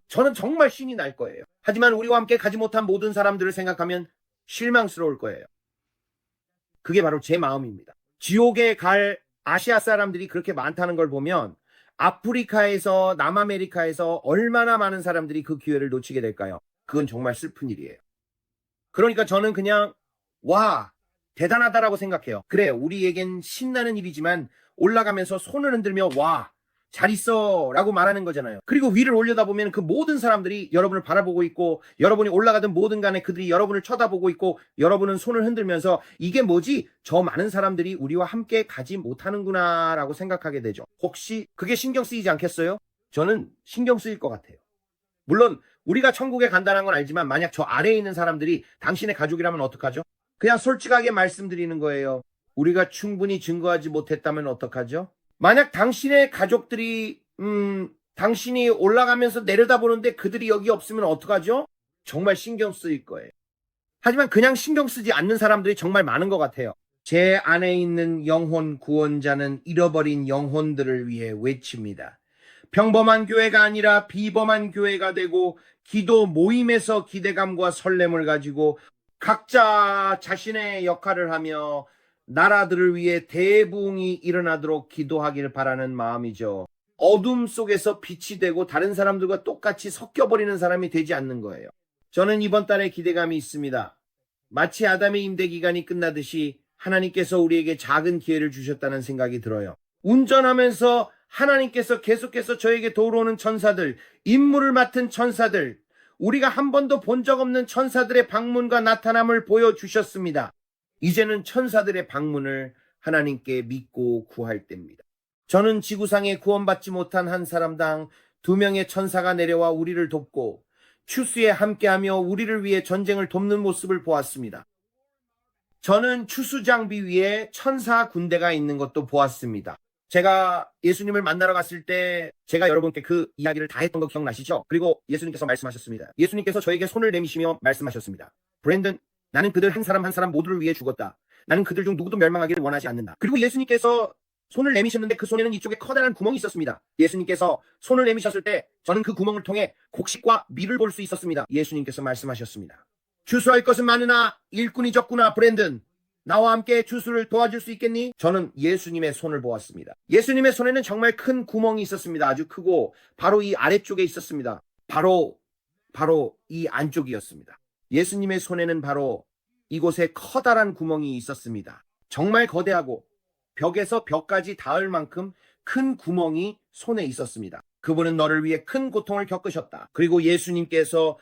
저는 정말 신이 날 거예요. 하지만 우리와 함께 가지 못한 모든 사람들을 생각하면 실망스러울 거예요. 그게 바로 제 마음입니다. 지옥에 갈 아시아 사람들이 그렇게 많다는 걸 보면 아프리카에서 남아메리카에서 얼마나 많은 사람들이 그 기회를 놓치게 될까요? 그건 정말 슬픈 일이에요. 그러니까 저는 그냥 와, 대단하다라고 생각해요. 그래, 우리에겐 신나는 일이지만 올라가면서 손을 흔들며 와, 잘 있어 라고 말하는 거잖아요. 그리고 위를 올려다보면 그 모든 사람들이 여러분을 바라보고 있고, 여러분이 올라가든 뭐든 간에 그들이 여러분을 쳐다보고 있고, 여러분은 손을 흔들면서 이게 뭐지? 저 많은 사람들이 우리와 함께 가지 못하는구나 라고 생각하게 되죠. 혹시 그게 신경 쓰이지 않겠어요? 저는 신경 쓰일 것 같아요. 물론 우리가 천국에 간다는 건 알지만 만약 저 아래에 있는 사람들이 당신의 가족이라면 어떡하죠? 그냥 솔직하게 말씀드리는 거예요. 우리가 충분히 증거하지 못했다면 어떡하죠? 만약 당신의 가족들이 당신이 올라가면서 내려다보는데 그들이 여기 없으면 어떡하죠? 정말 신경 쓰일 거예요. 하지만 그냥 신경 쓰지 않는 사람들이 정말 많은 것 같아요. 제 안에 있는 영혼 구원자는 잃어버린 영혼들을 위해 외칩니다. 평범한 교회가 아니라 비범한 교회가 되고 기도 모임에서 기대감과 설렘을 가지고 각자 자신의 역할을 하며 나라들을 위해 대부흥이 일어나도록 기도하길 바라는 마음이죠. 어둠 속에서 빛이 되고 다른 사람들과 똑같이 섞여버리는 사람이 되지 않는 거예요. 저는 이번 달에 기대감이 있습니다. 마치 아담의 임대 기간이 끝나듯이 하나님께서 우리에게 작은 기회를 주셨다는 생각이 들어요. 운전하면서 하나님께서 계속해서 저에게 도우러오는 천사들, 임무를 맡은 천사들, 우리가 한 번도 본 적 없는 천사들의 방문과 나타남을 보여주셨습니다. 이제는 천사들의 방문을 하나님께 믿고 구할 때입니다. 저는 지구상에 구원받지 못한 한 사람당 2명의 천사가 내려와 우리를 돕고 추수에 함께하며 우리를 위해 전쟁을 돕는 모습을 보았습니다. 저는 추수 장비 위에 천사 군대가 있는 것도 보았습니다. 제가 예수님을 만나러 갔을 때 제가 여러분께 그 이야기를 다 했던 거 기억나시죠? 그리고 예수님께서 말씀하셨습니다. 예수님께서 저에게 손을 내미시며 말씀하셨습니다. 브랜든, 나는 그들 한 사람 한 사람 모두를 위해 죽었다. 나는 그들 중 누구도 멸망하기를 원하지 않는다. 그리고 예수님께서 손을 내미셨는데 그 손에는 이쪽에 커다란 구멍이 있었습니다. 예수님께서 손을 내미셨을 때 저는 그 구멍을 통해 곡식과 밀을 볼 수 있었습니다. 예수님께서 말씀하셨습니다. 추수할 것은 많으나 일꾼이 적구나. 브랜든, 나와 함께 추수를 도와줄 수 있겠니? 저는 예수님의 손을 보았습니다. 예수님의 손에는 정말 큰 구멍이 있었습니다. 아주 크고 바로 이 아래쪽에 있었습니다. 바로 이 안쪽이었습니다. 예수님의 손에는 바로 이곳에 커다란 구멍이 있었습니다. 정말 거대하고 벽에서 벽까지 닿을 만큼 큰 구멍이 손에 있었습니다. 그분은 너를 위해 큰 고통을 겪으셨다. 그리고 예수님께서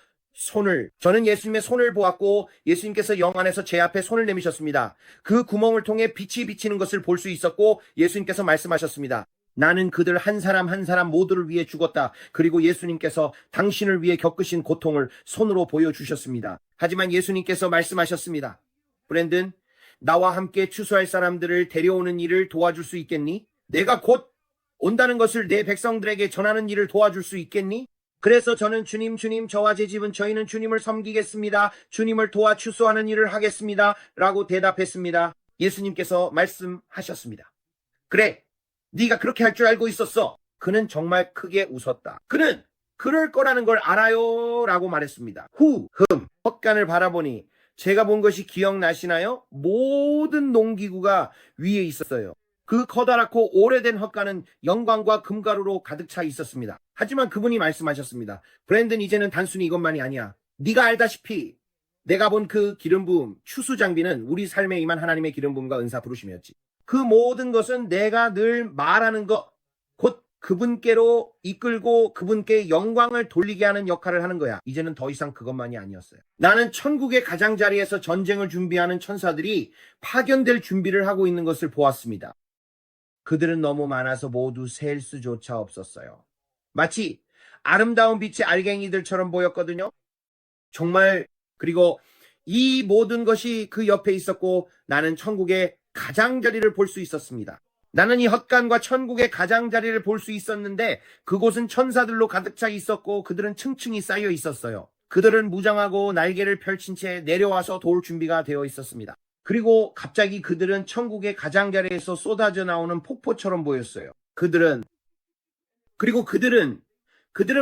저는 예수님의 손을 보았고 예수님께서 영 안에서 제 앞에 손을 내미셨습니다. 그 구멍을 통해 빛이 비치는 것을 볼 수 있었고 예수님께서 말씀하셨습니다. 나는 그들 한 사람 한 사람 모두를 위해 죽었다. 그리고 예수님께서 당신을 위해 겪으신 고통을 손으로 보여주셨습니다. 하지만 예수님께서 말씀하셨습니다. 브랜든, 나와 함께 추수할 사람들을 데려오는 일을 도와줄 수 있겠니? 내가 곧 온다는 것을 내 백성들에게 전하는 일을 도와줄 수 있겠니? 그래서 저는 주님, 저와 제 집은 저희는 주님을 섬기겠습니다. 주님을 도와 추수하는 일을 하겠습니다. 라고 대답했습니다. 예수님께서 말씀하셨습니다. 그래, 네가 그렇게 할 줄 알고 있었어. 그는 정말 크게 웃었다. 그는 그럴 거라는 걸 알아요. 라고 말했습니다. 헛간을 바라보니 제가 본 것이 기억나시나요? 모든 농기구가 위에 있었어요. 그 커다랗고 오래된 헛간은 영광과 금가루로 가득 차 있었습니다. 하지만 그분이 말씀하셨습니다. 브랜든, 이제는 단순히 이것만이 아니야. 네가 알다시피 내가 본 그 기름 부음, 추수 장비는 우리 삶에 임한 하나님의 기름 부음과 은사 부르심이었지. 그 모든 것은 내가 늘 말하는 것, 곧 그분께로 이끌고 그분께 영광을 돌리게 하는 역할을 하는 거야. 이제는 더 이상 그것만이 아니었어요. 나는 천국의 가장자리에서 전쟁을 준비하는 천사들이 파견될 준비를 하고 있는 것을 보았습니다. 그들은 너무 많아서 모두 셀 수조차 없었어요. 마치 아름다운 빛의 알갱이들처럼 보였거든요. 정말. 그리고 이 모든 것이 그 옆에 있었고 나는 천국의 가장자리를 볼 수 있었습니다. 나는 이 헛간과 천국의 가장자리를 볼 수 있었는데 그곳은 천사들로 가득 차 있었고 그들은 층층이 쌓여 있었어요. 그들은 무장하고 날개를 펼친 채 내려와서 도울 준비가 되어 있었습니다. 그리고 갑자기 그들은 천국의 가장자리에서 쏟아져 나오는 폭포처럼 보였어요. 그들은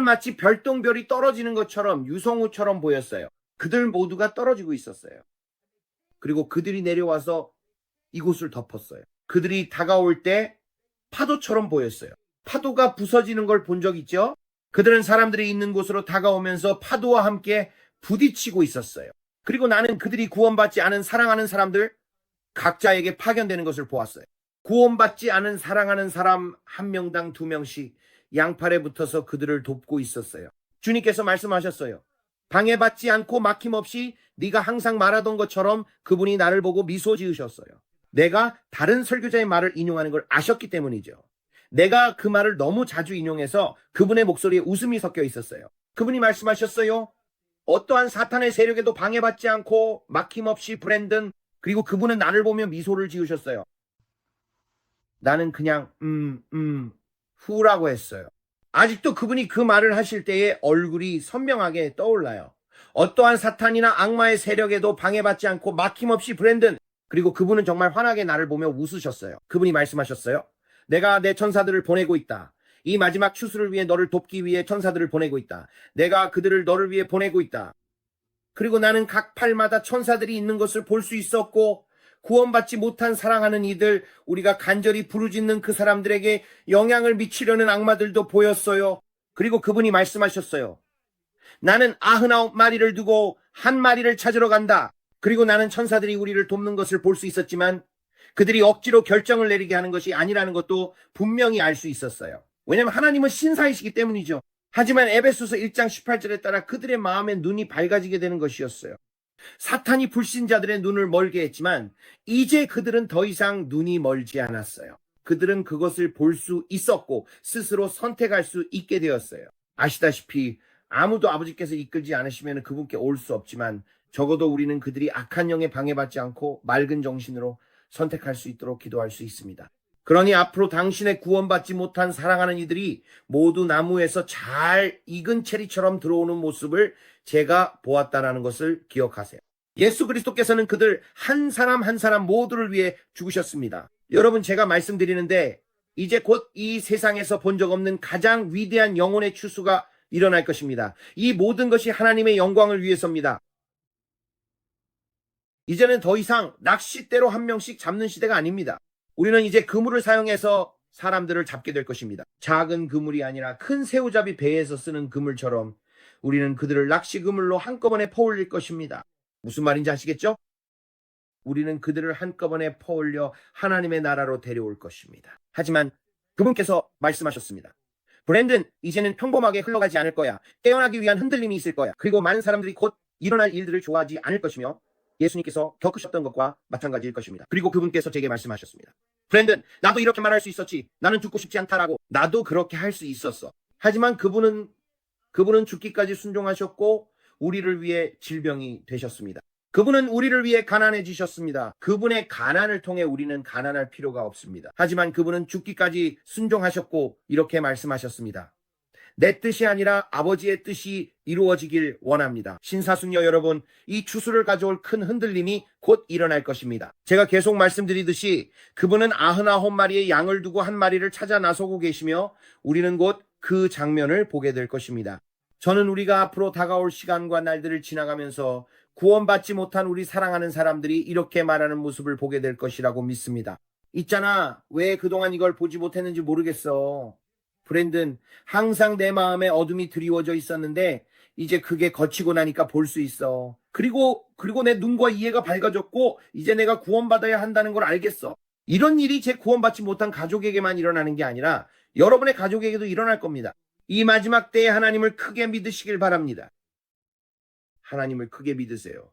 마치 별똥별이 떨어지는 것처럼 유성우처럼 보였어요. 그들 모두가 떨어지고 있었어요. 그리고 그들이 내려와서 이곳을 덮었어요. 그들이 다가올 때 파도처럼 보였어요. 파도가 부서지는 걸 본 적 있죠? 그들은 사람들이 있는 곳으로 다가오면서 파도와 함께 부딪히고 있었어요. 그리고 나는 그들이 구원받지 않은 사랑하는 사람들 각자에게 파견되는 것을 보았어요. 구원받지 않은 사랑하는 사람 한 명당 2명씩 양팔에 붙어서 그들을 돕고 있었어요. 주님께서 말씀하셨어요. 방해받지 않고 막힘없이 네가 항상 말하던 것처럼 그분이 나를 보고 미소 지으셨어요. 내가 다른 설교자의 말을 인용하는 걸 아셨기 때문이죠. 내가 그 말을 너무 자주 인용해서 그분의 목소리에 웃음이 섞여 있었어요. 그분이 말씀하셨어요. 어떠한 사탄의 세력에도 방해받지 않고 막힘없이 브랜든, 그리고 그분은 나를 보며 미소를 지으셨어요. 나는 그냥 후라고 했어요. 아직도 그분이 그 말을 하실 때에 얼굴이 선명하게 떠올라요. 어떠한 사탄이나 악마의 세력에도 방해받지 않고 막힘없이 브랜든, 그리고 그분은 정말 환하게 나를 보며 웃으셨어요. 그분이 말씀하셨어요. 내가 내 천사들을 보내고 있다. 이 마지막 추수를 위해 너를 돕기 위해 천사들을 보내고 있다. 내가 그들을 너를 위해 보내고 있다. 그리고 나는 각 팔마다 천사들이 있는 것을 볼 수 있었고, 구원받지 못한 사랑하는 이들, 우리가 간절히 부르짖는 그 사람들에게 영향을 미치려는 악마들도 보였어요. 그리고 그분이 말씀하셨어요. 나는 99마리를 두고 한 마리를 찾으러 간다. 그리고 나는 천사들이 우리를 돕는 것을 볼 수 있었지만 그들이 억지로 결정을 내리게 하는 것이 아니라는 것도 분명히 알 수 있었어요. 왜냐하면 하나님은 신사이시기 때문이죠. 하지만 에베소서 1장 18절에 따라 그들의 마음에 눈이 밝아지게 되는 것이었어요. 사탄이 불신자들의 눈을 멀게 했지만 이제 그들은 더 이상 눈이 멀지 않았어요. 그들은 그것을 볼 수 있었고 스스로 선택할 수 있게 되었어요. 아시다시피 아무도 아버지께서 이끌지 않으시면 그분께 올 수 없지만 적어도 우리는 그들이 악한 영에 방해받지 않고 맑은 정신으로 선택할 수 있도록 기도할 수 있습니다. 그러니 앞으로 당신의 구원받지 못한 사랑하는 이들이 모두 나무에서 잘 익은 체리처럼 들어오는 모습을 제가 보았다라는 것을 기억하세요. 예수 그리스도께서는 그들 한 사람 한 사람 모두를 위해 죽으셨습니다. 여러분, 제가 말씀드리는데 이제 곧 이 세상에서 본 적 없는 가장 위대한 영혼의 추수가 일어날 것입니다. 이 모든 것이 하나님의 영광을 위해서입니다. 이제는 더 이상 낚싯대로 한 명씩 잡는 시대가 아닙니다. 우리는 이제 그물을 사용해서 사람들을 잡게 될 것입니다. 작은 그물이 아니라 큰 새우잡이 배에서 쓰는 그물처럼 우리는 그들을 낚시 그물로 한꺼번에 퍼올릴 것입니다. 무슨 말인지 아시겠죠? 우리는 그들을 한꺼번에 퍼올려 하나님의 나라로 데려올 것입니다. 하지만 그분께서 말씀하셨습니다. 브랜든, 이제는 평범하게 흘러가지 않을 거야. 깨어나기 위한 흔들림이 있을 거야. 그리고 많은 사람들이 곧 일어날 일들을 좋아하지 않을 것이며 예수님께서 겪으셨던 것과 마찬가지일 것입니다. 그리고 그분께서 제게 말씀하셨습니다. 브랜든, 나도 이렇게 말할 수 있었지. 나는 죽고 싶지 않다라고. 나도 그렇게 할 수 있었어. 하지만 그분은 죽기까지 순종하셨고 우리를 위해 질병이 되셨습니다. 그분은 우리를 위해 가난해지셨습니다. 그분의 가난을 통해 우리는 가난할 필요가 없습니다. 하지만 그분은 죽기까지 순종하셨고 이렇게 말씀하셨습니다. 내 뜻이 아니라 아버지의 뜻이 이루어지길 원합니다. 신사숙녀 여러분, 이 추수를 가져올 큰 흔들림이 곧 일어날 것입니다. 제가 계속 말씀드리듯이 그분은 99마리의 양을 두고 한 마리를 찾아 나서고 계시며 우리는 곧 그 장면을 보게 될 것입니다. 저는 우리가 앞으로 다가올 시간과 날들을 지나가면서 구원받지 못한 우리 사랑하는 사람들이 이렇게 말하는 모습을 보게 될 것이라고 믿습니다. 있잖아, 왜 그동안 이걸 보지 못했는지 모르겠어. 브랜든, 항상 내 마음에 어둠이 드리워져 있었는데 이제 그게 거치고 나니까 볼 수 있어. 그리고 내 눈과 이해가 밝아졌고 이제 내가 구원받아야 한다는 걸 알겠어. 이런 일이 제 구원받지 못한 가족에게만 일어나는 게 아니라 여러분의 가족에게도 일어날 겁니다. 이 마지막 때에 하나님을 크게 믿으시길 바랍니다. 하나님을 크게 믿으세요.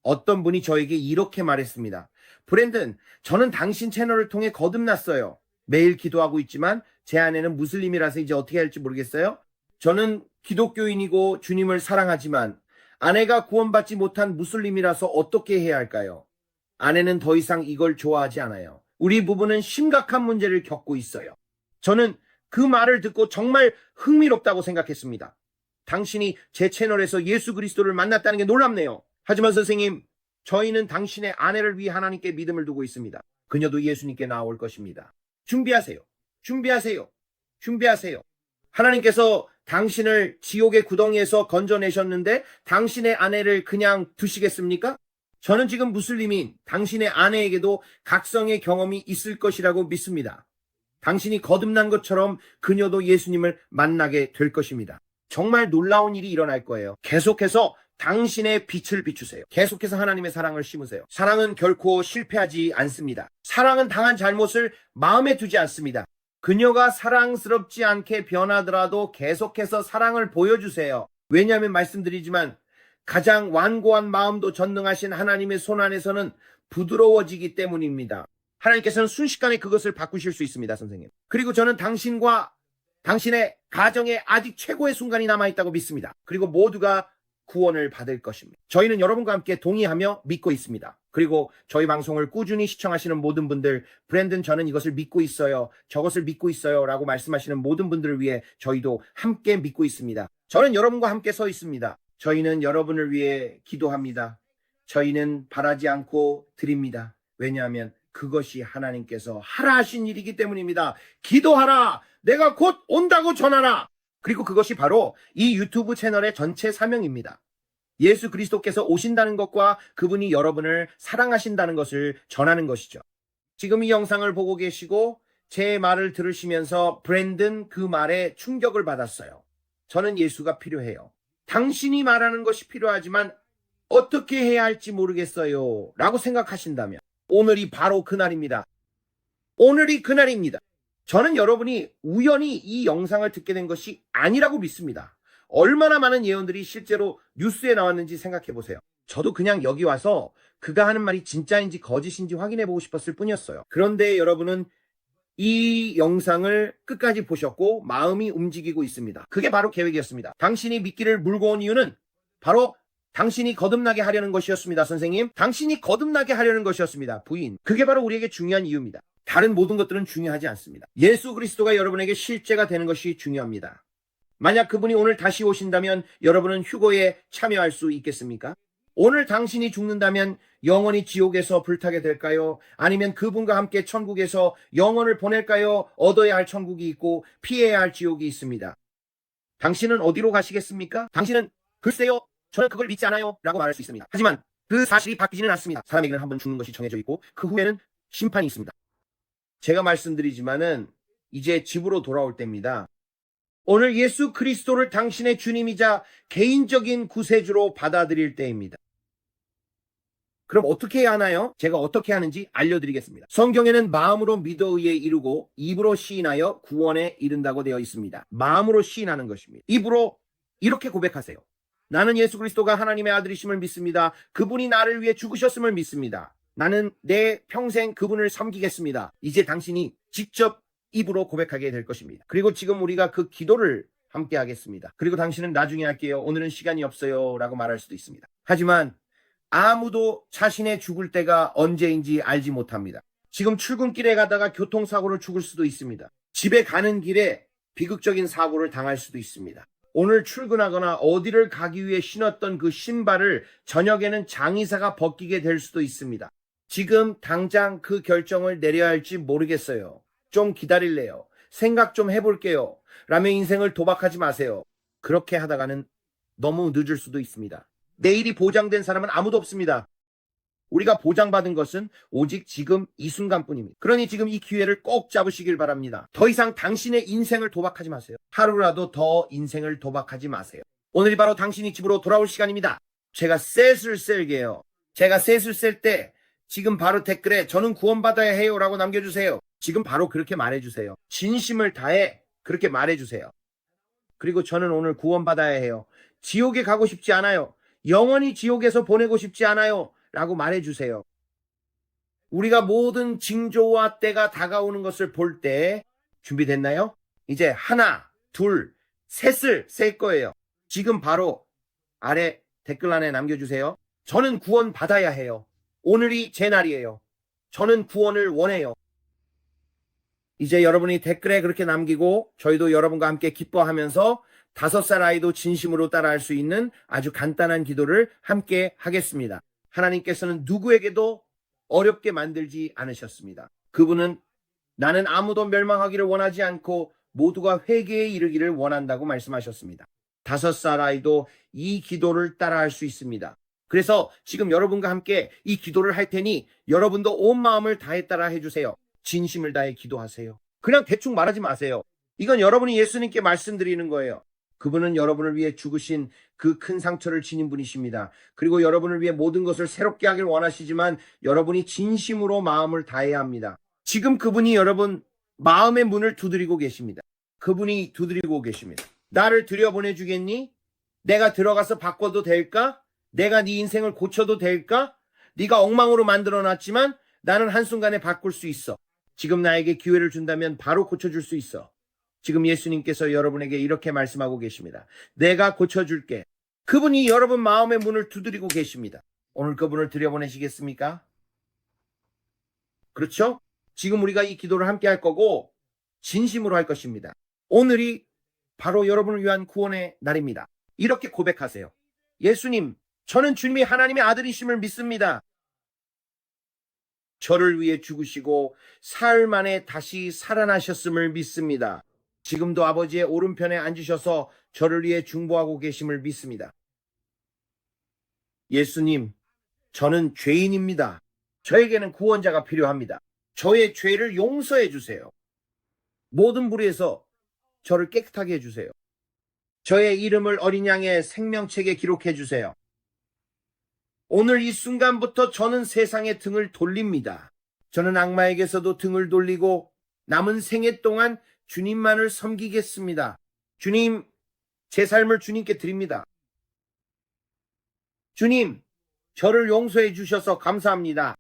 어떤 분이 저에게 이렇게 말했습니다. 브랜든, 저는 당신 채널을 통해 거듭났어요. 매일 기도하고 있지만 제 아내는 무슬림이라서 이제 어떻게 할지 모르겠어요. 저는 기독교인이고 주님을 사랑하지만 아내가 구원받지 못한 무슬림이라서 어떻게 해야 할까요? 아내는 더 이상 이걸 좋아하지 않아요. 우리 부부는 심각한 문제를 겪고 있어요. 저는 그 말을 듣고 정말 흥미롭다고 생각했습니다. 당신이 제 채널에서 예수 그리스도를 만났다는 게 놀랍네요. 하지만 선생님, 저희는 당신의 아내를 위해 하나님께 믿음을 두고 있습니다. 그녀도 예수님께 나올 것입니다. 준비하세요. 준비하세요. 준비하세요. 하나님께서 당신을 지옥의 구덩이에서 건져내셨는데 당신의 아내를 그냥 두시겠습니까? 저는 지금 무슬림인 당신의 아내에게도 각성의 경험이 있을 것이라고 믿습니다. 당신이 거듭난 것처럼 그녀도 예수님을 만나게 될 것입니다. 정말 놀라운 일이 일어날 거예요. 계속해서 당신의 빛을 비추세요. 계속해서 하나님의 사랑을 심으세요. 사랑은 결코 실패하지 않습니다. 사랑은 당한 잘못을 마음에 두지 않습니다. 그녀가 사랑스럽지 않게 변하더라도 계속해서 사랑을 보여주세요. 왜냐하면 말씀드리지만 가장 완고한 마음도 전능하신 하나님의 손 안에서는 부드러워지기 때문입니다. 하나님께서는 순식간에 그것을 바꾸실 수 있습니다, 선생님. 그리고 저는 당신과 당신의 가정에 아직 최고의 순간이 남아있다고 믿습니다. 그리고 모두가 구원을 받을 것입니다. 저희는 여러분과 함께 동의하며 믿고 있습니다. 그리고 저희 방송을 꾸준히 시청하시는 모든 분들, 브랜든 저는 이것을 믿고 있어요. 저것을 믿고 있어요. 라고 말씀하시는 모든 분들을 위해 저희도 함께 믿고 있습니다. 저는 여러분과 함께 서 있습니다. 저희는 여러분을 위해 기도합니다. 저희는 바라지 않고 드립니다. 왜냐하면 그것이 하나님께서 하라 하신 일이기 때문입니다. 기도하라! 내가 곧 온다고 전하라! 그리고 그것이 바로 이 유튜브 채널의 전체 사명입니다. 예수 그리스도께서 오신다는 것과 그분이 여러분을 사랑하신다는 것을 전하는 것이죠. 지금 이 영상을 보고 계시고 제 말을 들으시면서 브랜든 그 말에 충격을 받았어요. 저는 예수가 필요해요. 당신이 말하는 것이 필요하지만 어떻게 해야 할지 모르겠어요. 라고 생각하신다면 오늘이 바로 그날입니다. 오늘이 그날입니다. 저는 여러분이 우연히 이 영상을 듣게 된 것이 아니라고 믿습니다. 얼마나 많은 예언들이 실제로 뉴스에 나왔는지 생각해 보세요. 저도 그냥 여기 와서 그가 하는 말이 진짜인지 거짓인지 확인해 보고 싶었을 뿐이었어요. 그런데 여러분은 이 영상을 끝까지 보셨고 마음이 움직이고 있습니다. 그게 바로 계획이었습니다. 당신이 미끼를 물고 온 이유는 바로 당신이 거듭나게 하려는 것이었습니다. 선생님, 당신이 거듭나게 하려는 것이었습니다. 부인, 그게 바로 우리에게 중요한 이유입니다. 다른 모든 것들은 중요하지 않습니다. 예수 그리스도가 여러분에게 실제가 되는 것이 중요합니다. 만약 그분이 오늘 다시 오신다면 여러분은 휴거에 참여할 수 있겠습니까? 오늘 당신이 죽는다면 영원히 지옥에서 불타게 될까요? 아니면 그분과 함께 천국에서 영혼을 보낼까요? 얻어야 할 천국이 있고 피해야 할 지옥이 있습니다. 당신은 어디로 가시겠습니까? 당신은 글쎄요, 저는 그걸 믿지 않아요 라고 말할 수 있습니다. 하지만 그 사실이 바뀌지는 않습니다. 사람에게는 한번 죽는 것이 정해져 있고 그 후에는 심판이 있습니다. 제가 말씀드리지만은 이제 집으로 돌아올 때입니다. 오늘 예수 그리스도를 당신의 주님이자 개인적인 구세주로 받아들일 때입니다. 그럼 어떻게 해야 하나요? 제가 어떻게 하는지 알려드리겠습니다. 성경에는 마음으로 믿어 의에 이르고 입으로 시인하여 구원에 이른다고 되어 있습니다. 마음으로 시인하는 것입니다. 입으로 이렇게 고백하세요. 나는 예수 그리스도가 하나님의 아들이심을 믿습니다. 그분이 나를 위해 죽으셨음을 믿습니다. 나는 내 평생 그분을 섬기겠습니다. 이제 당신이 직접 입으로 고백하게 될 것입니다. 그리고 지금 우리가 그 기도를 함께 하겠습니다. 그리고 당신은 나중에 할게요. 오늘은 시간이 없어요. 라고 말할 수도 있습니다. 하지만 아무도 자신의 죽을 때가 언제인지 알지 못합니다. 지금 출근길에 가다가 교통사고를 죽을 수도 있습니다. 집에 가는 길에 비극적인 사고를 당할 수도 있습니다. 오늘 출근하거나 어디를 가기 위해 신었던 그 신발을 저녁에는 장의사가 벗기게 될 수도 있습니다. 지금 당장 그 결정을 내려야 할지 모르겠어요. 좀 기다릴래요. 생각 좀 해볼게요. 라며 인생을 도박하지 마세요. 그렇게 하다가는 너무 늦을 수도 있습니다. 내일이 보장된 사람은 아무도 없습니다. 우리가 보장받은 것은 오직 지금 이 순간뿐입니다. 그러니 지금 이 기회를 꼭 잡으시길 바랍니다. 더 이상 당신의 인생을 도박하지 마세요. 하루라도 더 인생을 도박하지 마세요. 오늘이 바로 당신이 집으로 돌아올 시간입니다. 제가 셋을 셀게요. 제가 셋을 셀 때 지금 바로 댓글에 저는 구원받아야 해요 라고 남겨주세요. 지금 바로 그렇게 말해주세요. 진심을 다해 그렇게 말해주세요. 그리고 저는 오늘 구원받아야 해요. 지옥에 가고 싶지 않아요. 영원히 지옥에서 보내고 싶지 않아요. 라고 말해주세요. 우리가 모든 징조와 때가 다가오는 것을 볼 때 준비됐나요? 이제 하나, 둘, 셋을 셀 거예요. 지금 바로 아래 댓글란에 남겨주세요. 저는 구원 받아야 해요. 오늘이 제 날이에요. 저는 구원을 원해요. 이제 여러분이 댓글에 그렇게 남기고 저희도 여러분과 함께 기뻐하면서 5살 아이도 진심으로 따라할 수 있는 아주 간단한 기도를 함께 하겠습니다. 하나님께서는 누구에게도 어렵게 만들지 않으셨습니다. 그분은 나는 아무도 멸망하기를 원하지 않고 모두가 회개에 이르기를 원한다고 말씀하셨습니다. 5살 아이도 이 기도를 따라할 수 있습니다. 그래서 지금 여러분과 함께 이 기도를 할 테니 여러분도 온 마음을 다해 따라 해주세요. 진심을 다해 기도하세요. 그냥 대충 말하지 마세요. 이건 여러분이 예수님께 말씀드리는 거예요. 그분은 여러분을 위해 죽으신 그 큰 상처를 지닌 분이십니다. 그리고 여러분을 위해 모든 것을 새롭게 하길 원하시지만 여러분이 진심으로 마음을 다해야 합니다. 지금 그분이 여러분 마음의 문을 두드리고 계십니다. 그분이 두드리고 계십니다. 나를 들여보내주겠니? 내가 들어가서 바꿔도 될까? 내가 네 인생을 고쳐도 될까? 네가 엉망으로 만들어놨지만 나는 한순간에 바꿀 수 있어. 지금 나에게 기회를 준다면 바로 고쳐줄 수 있어. 지금 예수님께서 여러분에게 이렇게 말씀하고 계십니다. 내가 고쳐줄게. 그분이 여러분 마음의 문을 두드리고 계십니다. 오늘 그분을 들여보내시겠습니까? 그렇죠? 지금 우리가 이 기도를 함께 할 거고 진심으로 할 것입니다. 오늘이 바로 여러분을 위한 구원의 날입니다. 이렇게 고백하세요. 예수님, 저는 주님이 하나님의 아들이심을 믿습니다. 저를 위해 죽으시고 사흘 만에 다시 살아나셨음을 믿습니다. 지금도 아버지의 오른편에 앉으셔서 저를 위해 중보하고 계심을 믿습니다. 예수님, 저는 죄인입니다. 저에게는 구원자가 필요합니다. 저의 죄를 용서해 주세요. 모든 불의에서 저를 깨끗하게 해주세요. 저의 이름을 어린 양의 생명책에 기록해 주세요. 오늘 이 순간부터 저는 세상에 등을 돌립니다. 저는 악마에게서도 등을 돌리고 남은 생애 동안 주님만을 섬기겠습니다. 주님, 제 삶을 주님께 드립니다. 주님, 저를 용서해 주셔서 감사합니다.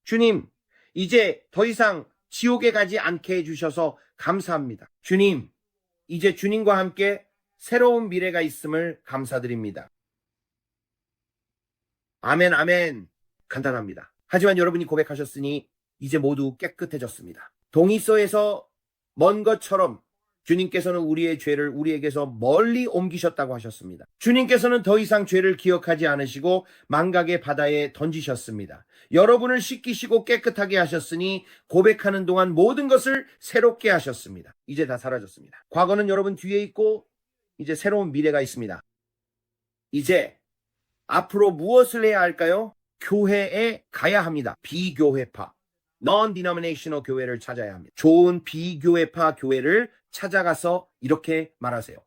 주님, 이제 더 이상 지옥에 가지 않게 해주셔서 감사합니다. 주님, 이제 주님과 함께 새로운 미래가 있음을 감사드립니다. 아멘, 아멘. 간단합니다. 하지만 여러분이 고백하셨으니 이제 모두 깨끗해졌습니다. 동이서에서 먼 것처럼 주님께서는 우리의 죄를 우리에게서 멀리 옮기셨다고 하셨습니다. 주님께서는 더 이상 죄를 기억하지 않으시고 망각의 바다에 던지셨습니다. 여러분을 씻기시고 깨끗하게 하셨으니 고백하는 동안 모든 것을 새롭게 하셨습니다. 이제 다 사라졌습니다. 과거는 여러분 뒤에 있고 이제 새로운 미래가 있습니다. 이제 앞으로 무엇을 해야 할까요? 교회에 가야 합니다. 비교회파, non-denominational 교회를 찾아야 합니다. 좋은 비교회파 교회를 찾아가서 이렇게 말하세요.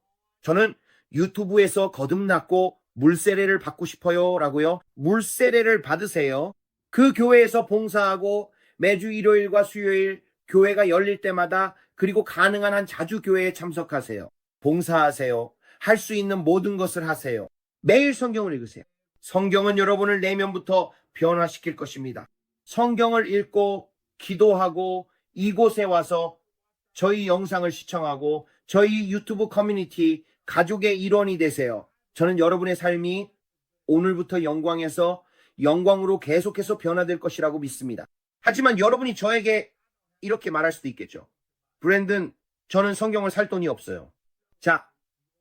저는 유튜브에서 거듭났고 물세례를 받고 싶어요 라고요. 물세례를 받으세요. 그 교회에서 봉사하고 매주 일요일과 수요일 교회가 열릴 때마다 그리고 가능한 한 자주 교회에 참석하세요. 봉사하세요. 할 수 있는 모든 것을 하세요. 매일 성경을 읽으세요. 성경은 여러분을 내면부터 변화시킬 것입니다. 성경을 읽고 기도하고 이곳에 와서 저희 영상을 시청하고 저희 유튜브 커뮤니티 가족의 일원이 되세요. 저는 여러분의 삶이 오늘부터 영광에서 영광으로 계속해서 변화될 것이라고 믿습니다. 하지만 여러분이 저에게 이렇게 말할 수도 있겠죠. 브랜든, 저는 성경을 살 돈이 없어요. 자,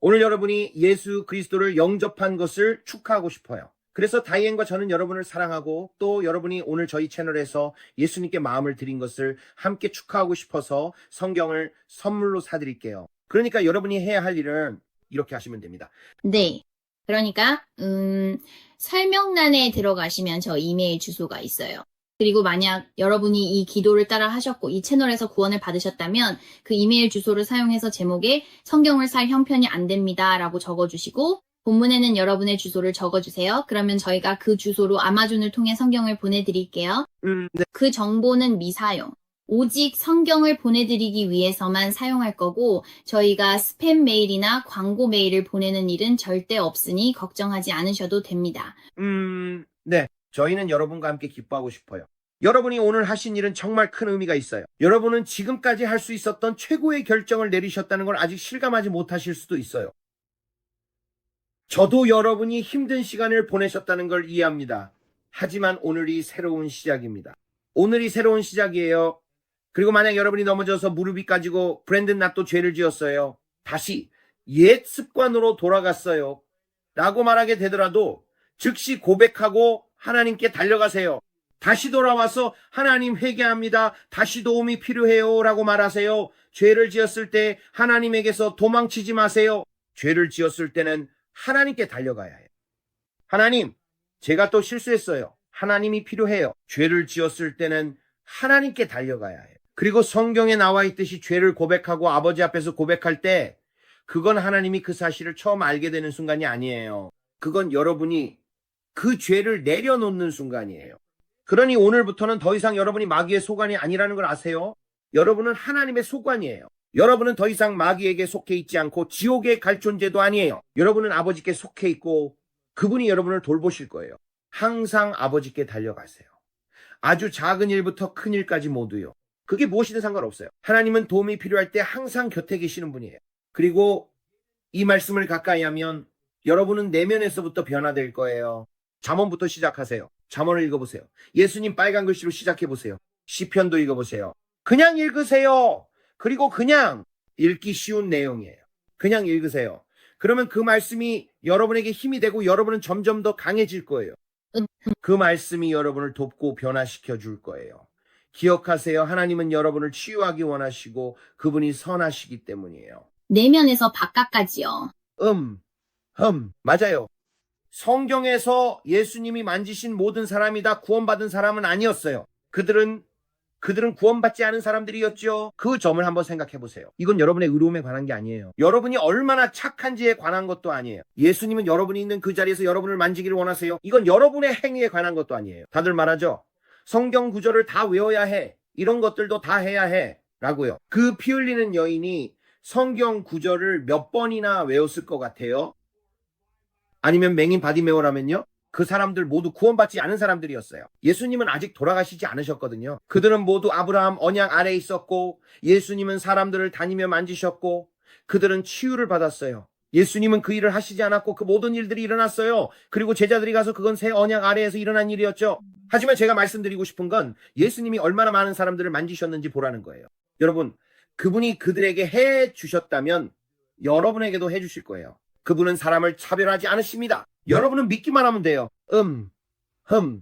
오늘 여러분이 예수 그리스도를 영접한 것을 축하하고 싶어요. 그래서 다이앤과 저는 여러분을 사랑하고 또 여러분이 오늘 저희 채널에서 예수님께 마음을 드린 것을 함께 축하하고 싶어서 성경을 선물로 사드릴게요. 그러니까 여러분이 해야 할 일은 이렇게 하시면 됩니다. 네. 그러니까 설명란에 들어가시면 저 이메일 주소가 있어요. 그리고 만약 여러분이 이 기도를 따라 하셨고 이 채널에서 구원을 받으셨다면 그 이메일 주소를 사용해서 제목에 성경을 살 형편이 안 됩니다 라고 적어주시고 본문에는 여러분의 주소를 적어주세요. 그러면 저희가 그 주소로 아마존을 통해 성경을 보내드릴게요. 네. 그 정보는 미사용. 오직 성경을 보내드리기 위해서만 사용할 거고 저희가 스팸 메일이나 광고 메일을 보내는 일은 절대 없으니 걱정하지 않으셔도 됩니다. 네. 저희는 여러분과 함께 기뻐하고 싶어요. 여러분이 오늘 하신 일은 정말 큰 의미가 있어요. 여러분은 지금까지 할 수 있었던 최고의 결정을 내리셨다는 걸 아직 실감하지 못하실 수도 있어요. 저도 여러분이 힘든 시간을 보내셨다는 걸 이해합니다. 하지만 오늘이 새로운 시작입니다. 오늘이 새로운 시작이에요. 그리고 만약 여러분이 넘어져서 무릎이 까지고 브랜든 나 또 죄를 지었어요. 다시 옛 습관으로 돌아갔어요. 라고 말하게 되더라도 즉시 고백하고 하나님께 달려가세요. 다시 돌아와서 하나님 회개합니다. 다시 도움이 필요해요. 라고 말하세요. 죄를 지었을 때 하나님에게서 도망치지 마세요. 죄를 지었을 때는 하나님께 달려가야 해요. 하나님, 제가 또 실수했어요. 하나님이 필요해요. 죄를 지었을 때는 하나님께 달려가야 해요. 그리고 성경에 나와 있듯이 죄를 고백하고 아버지 앞에서 고백할 때 그건 하나님이 그 사실을 처음 알게 되는 순간이 아니에요. 그건 여러분이 그 죄를 내려놓는 순간이에요. 그러니 오늘부터는 더 이상 여러분이 마귀의 소관이 아니라는 걸 아세요? 여러분은 하나님의 소관이에요. 여러분은 더 이상 마귀에게 속해 있지 않고 지옥에 갈 존재도 아니에요. 여러분은 아버지께 속해 있고 그분이 여러분을 돌보실 거예요. 항상 아버지께 달려가세요. 아주 작은 일부터 큰 일까지 모두요. 그게 무엇이든 상관없어요. 하나님은 도움이 필요할 때 항상 곁에 계시는 분이에요. 그리고 이 말씀을 가까이 하면 여러분은 내면에서부터 변화될 거예요. 잠언부터 시작하세요. 잠언을 읽어보세요. 예수님 빨간 글씨로 시작해보세요. 시편도 읽어보세요. 그냥 읽으세요. 그리고 그냥 읽기 쉬운 내용이에요. 그냥 읽으세요. 그러면 그 말씀이 여러분에게 힘이 되고 여러분은 점점 더 강해질 거예요. 그 말씀이 여러분을 돕고 변화시켜 줄 거예요. 기억하세요. 하나님은 여러분을 치유하기 원하시고 그분이 선하시기 때문이에요. 내면에서 바깥까지요. 맞아요. 성경에서 예수님이 만지신 모든 사람이 다 구원받은 사람은 아니었어요. 그들은 구원받지 않은 사람들이었죠. 그 점을 한번 생각해 보세요. 이건 여러분의 의로움에 관한 게 아니에요. 여러분이 얼마나 착한지에 관한 것도 아니에요. 예수님은 여러분이 있는 그 자리에서 여러분을 만지기를 원하세요. 이건 여러분의 행위에 관한 것도 아니에요. 다들 말하죠. 성경 구절을 다 외워야 해. 이런 것들도 다 해야 해. 라고요. 그 피 흘리는 여인이 성경 구절을 몇 번이나 외웠을 것 같아요? 아니면 맹인 바디메오라면요? 그 사람들 모두 구원받지 않은 사람들이었어요. 예수님은 아직 돌아가시지 않으셨거든요. 그들은 모두 아브라함 언약 아래에 있었고 예수님은 사람들을 다니며 만지셨고 그들은 치유를 받았어요. 예수님은 그 일을 하시지 않았고 그 모든 일들이 일어났어요. 그리고 제자들이 가서 그건 새 언약 아래에서 일어난 일이었죠. 하지만 제가 말씀드리고 싶은 건 예수님이 얼마나 많은 사람들을 만지셨는지 보라는 거예요. 여러분, 그분이 그들에게 해 주셨다면 여러분에게도 해 주실 거예요. 그분은 사람을 차별하지 않으십니다. 여러분은 믿기만 하면 돼요.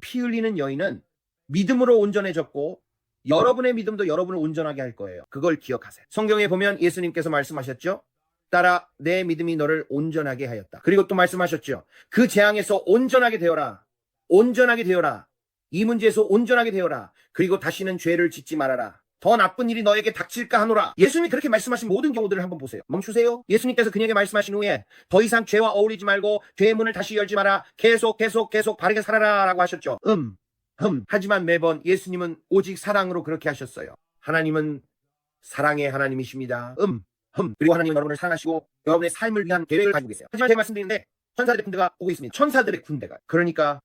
피 흘리는 여인은 믿음으로 온전해졌고 여러분의 믿음도 여러분을 온전하게 할 거예요. 그걸 기억하세요. 성경에 보면 예수님께서 말씀하셨죠. 따라 내 믿음이 너를 온전하게 하였다. 그리고 또 말씀하셨죠. 그 재앙에서 온전하게 되어라. 온전하게 되어라. 이 문제에서 온전하게 되어라. 그리고 다시는 죄를 짓지 말아라. 더 나쁜 일이 너에게 닥칠까 하노라. 예수님이 그렇게 말씀하신 모든 경우들을 한번 보세요. 멈추세요. 예수님께서 그녀에게 말씀하신 후에 더 이상 죄와 어울리지 말고 죄의 문을 다시 열지 마라. 계속 바르게 살아라 라고 하셨죠. 하지만 매번 예수님은 오직 사랑으로 그렇게 하셨어요. 하나님은 사랑의 하나님이십니다. 그리고 하나님은 여러분을 사랑하시고 여러분의 삶을 위한 계획을 가지고 계세요. 하지만 제가 말씀드리는데 천사들의 군대가 오고 있습니다. 천사들의 군대가.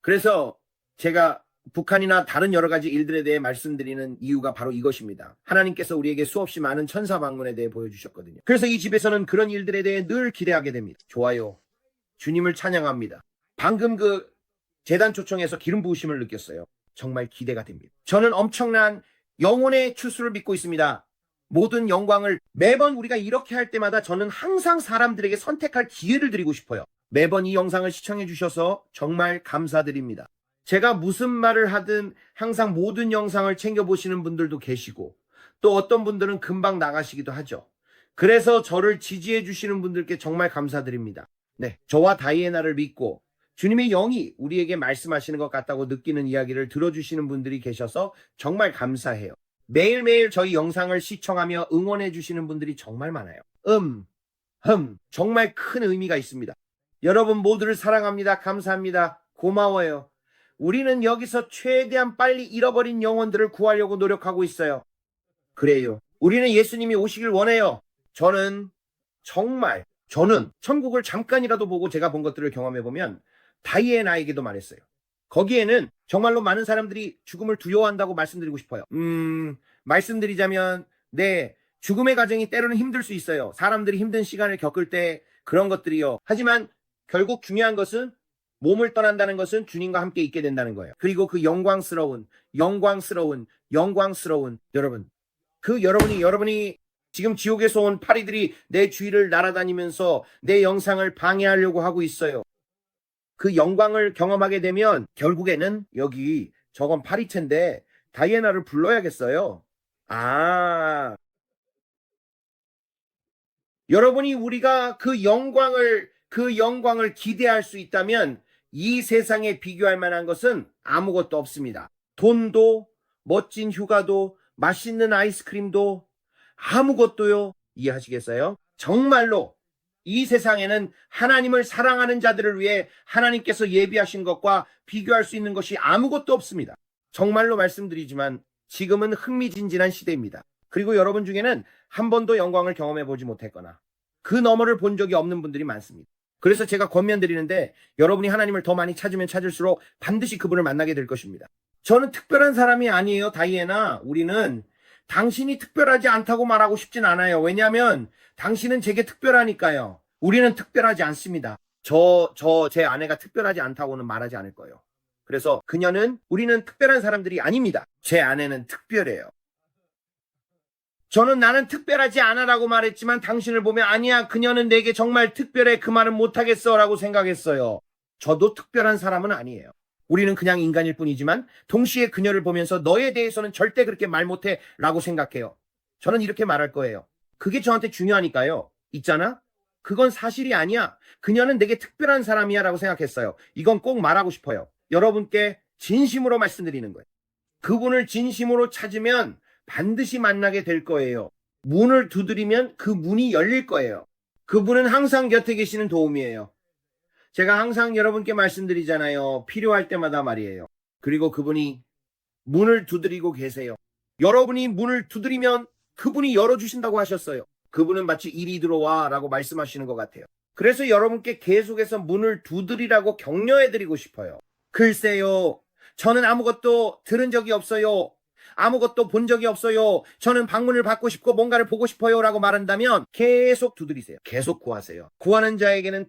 그래서 제가 북한이나 다른 여러 가지 일들에 대해 말씀드리는 이유가 바로 이것입니다. 하나님께서 우리에게 수없이 많은 천사 방문에 대해 보여주셨거든요. 그래서 이 집에서는 그런 일들에 대해 늘 기대하게 됩니다. 좋아요. 주님을 찬양합니다. 방금 그 재단 초청에서 기름 부으심을 느꼈어요. 정말 기대가 됩니다. 저는 엄청난 영혼의 추수를 믿고 있습니다. 모든 영광을 매번 우리가 이렇게 할 때마다 저는 항상 사람들에게 선택할 기회를 드리고 싶어요. 매번 이 영상을 시청해 주셔서 정말 감사드립니다. 제가 무슨 말을 하든 항상 모든 영상을 챙겨보시는 분들도 계시고 또 어떤 분들은 금방 나가시기도 하죠. 그래서 저를 지지해 주시는 분들께 정말 감사드립니다. 네, 저와 다이애나를 믿고 주님의 영이 우리에게 말씀하시는 것 같다고 느끼는 이야기를 들어주시는 분들이 계셔서 정말 감사해요. 매일매일 저희 영상을 시청하며 응원해 주시는 분들이 정말 많아요. 정말 큰 의미가 있습니다. 여러분 모두를 사랑합니다. 감사합니다. 고마워요. 우리는 여기서 최대한 빨리 잃어버린 영혼들을 구하려고 노력하고 있어요. 그래요. 우리는 예수님이 오시길 원해요. 저는 천국을 잠깐이라도 보고 제가 본 것들을 경험해보면 다이애나에게도 말했어요. 거기에는 정말로 많은 사람들이 죽음을 두려워한다고 말씀드리고 싶어요. 말씀드리자면 네, 죽음의 과정이 때로는 힘들 수 있어요. 사람들이 힘든 시간을 겪을 때 그런 것들이요. 하지만 결국 중요한 것은 몸을 떠난다는 것은 주님과 함께 있게 된다는 거예요. 그리고 그 영광스러운 여러분, 여러분이 지금 지옥에서 온 파리들이 내 주위를 날아다니면서 내 영상을 방해하려고 하고 있어요. 그 영광을 경험하게 되면 결국에는 여기 저건 파리채인데 다이애나를 불러야겠어요. 여러분이 우리가 그 영광을 기대할 수 있다면 이 세상에 비교할 만한 것은 아무것도 없습니다. 돈도, 멋진 휴가도, 맛있는 아이스크림도, 아무것도요. 이해하시겠어요? 정말로 이 세상에는 하나님을 사랑하는 자들을 위해 하나님께서 예비하신 것과 비교할 수 있는 것이 아무것도 없습니다. 정말로 말씀드리지만 지금은 흥미진진한 시대입니다. 그리고 여러분 중에는 한 번도 영광을 경험해 보지 못했거나 그 너머를 본 적이 없는 분들이 많습니다. 그래서 제가 권면드리는데 여러분이 하나님을 더 많이 찾으면 찾을수록 반드시 그분을 만나게 될 것입니다. 저는 특별한 사람이 아니에요, 다이애나. 우리는 당신이 특별하지 않다고 말하고 싶진 않아요. 왜냐하면 당신은 제게 특별하니까요. 우리는 특별하지 않습니다. 제 아내가 특별하지 않다고는 말하지 않을 거예요. 그래서 우리는 특별한 사람들이 아닙니다. 제 아내는 특별해요. 저는 나는 특별하지 않아라고 말했지만 당신을 보면 아니야, 그녀는 내게 정말 특별해, 그 말은 못하겠어 라고 생각했어요. 저도 특별한 사람은 아니에요. 우리는 그냥 인간일 뿐이지만 동시에 그녀를 보면서 너에 대해서는 절대 그렇게 말 못해 라고 생각해요. 저는 이렇게 말할 거예요. 그게 저한테 중요하니까요. 있잖아? 그건 사실이 아니야. 그녀는 내게 특별한 사람이야 라고 생각했어요. 이건 꼭 말하고 싶어요. 여러분께 진심으로 말씀드리는 거예요. 그분을 진심으로 찾으면 반드시 만나게 될 거예요. 문을 두드리면 그 문이 열릴 거예요. 그분은 항상 곁에 계시는 도움이에요. 제가 항상 여러분께 말씀드리잖아요. 필요할 때마다 말이에요. 그리고 그분이 문을 두드리고 계세요. 여러분이 문을 두드리면 그분이 열어주신다고 하셨어요. 그분은 마치 이리 들어와 라고 말씀하시는 것 같아요. 그래서 여러분께 계속해서 문을 두드리라고 격려해드리고 싶어요. 글쎄요, 저는 아무것도 들은 적이 없어요. 아무것도 본 적이 없어요. 저는 방문을 받고 싶고 뭔가를 보고 싶어요 라고 말한다면 계속 두드리세요. 계속 구하세요. 구하는 자에게는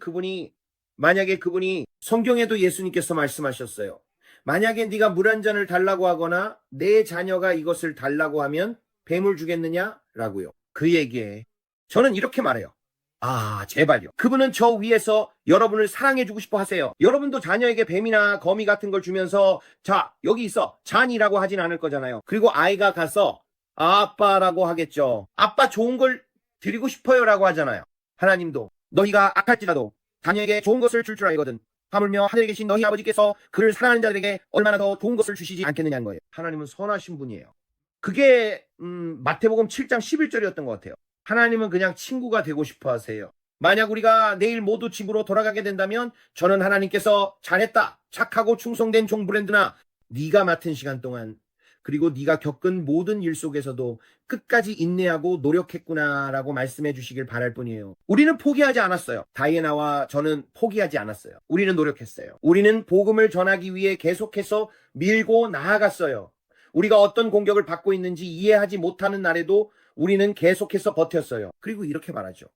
만약에 그분이 성경에도 예수님께서 말씀하셨어요. 만약에 네가 물 한 잔을 달라고 하거나 내 자녀가 이것을 달라고 하면 뱀을 주겠느냐? 라고요. 그에게 저는 이렇게 말해요. 아, 제발요. 그분은 저 위에서 여러분을 사랑해주고 싶어 하세요. 여러분도 자녀에게 뱀이나 거미 같은 걸 주면서 자, 여기 있어. 잔이라고 하진 않을 거잖아요. 그리고 아이가 가서 아빠라고 하겠죠. 아빠 좋은 걸 드리고 싶어요 라고 하잖아요. 하나님도 너희가 악할지라도 자녀에게 좋은 것을 줄 알거든. 하물며 하늘에 계신 너희 아버지께서 그를 사랑하는 자들에게 얼마나 더 좋은 것을 주시지 않겠느냐는 거예요. 하나님은 선하신 분이에요. 그게 마태복음 7장 11절이었던 것 같아요. 하나님은 그냥 친구가 되고 싶어 하세요. 만약 우리가 내일 모두 집으로 돌아가게 된다면 저는 하나님께서 잘했다, 착하고 충성된 종 브랜드나 네가 맡은 시간 동안 그리고 네가 겪은 모든 일 속에서도 끝까지 인내하고 노력했구나라고 말씀해 주시길 바랄 뿐이에요. 우리는 포기하지 않았어요. 다이애나와 저는 포기하지 않았어요. 우리는 노력했어요. 우리는 복음을 전하기 위해 계속해서 밀고 나아갔어요. 우리가 어떤 공격을 받고 있는지 이해하지 못하는 날에도 우리는 계속해서 버텼어요. 그리고 이렇게 말하죠.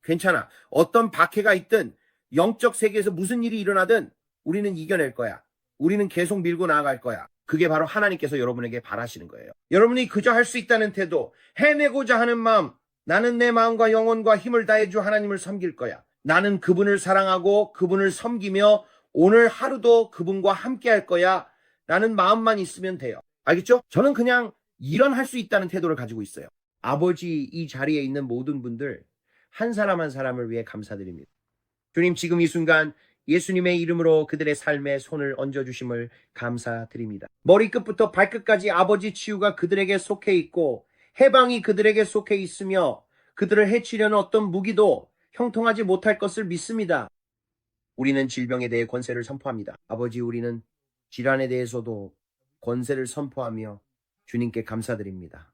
괜찮아. 어떤 박해가 있든 영적 세계에서 무슨 일이 일어나든 우리는 이겨낼 거야. 우리는 계속 밀고 나아갈 거야. 그게 바로 하나님께서 여러분에게 바라시는 거예요. 여러분이 그저 할 수 있다는 태도, 해내고자 하는 마음, 나는 내 마음과 영혼과 힘을 다해 주 하나님을 섬길 거야. 나는 그분을 사랑하고 그분을 섬기며 오늘 하루도 그분과 함께 할 거야. 라는 마음만 있으면 돼요. 알겠죠? 저는 그냥 이런 할 수 있다는 태도를 가지고 있어요. 아버지, 이 자리에 있는 모든 분들 한 사람 한 사람을 위해 감사드립니다. 주님, 지금 이 순간 예수님의 이름으로 그들의 삶에 손을 얹어주심을 감사드립니다. 머리끝부터 발끝까지 아버지 치유가 그들에게 속해 있고 해방이 그들에게 속해 있으며 그들을 해치려는 어떤 무기도 형통하지 못할 것을 믿습니다. 우리는 질병에 대해 권세를 선포합니다. 아버지, 우리는 질환에 대해서도 권세를 선포하며 주님께 감사드립니다.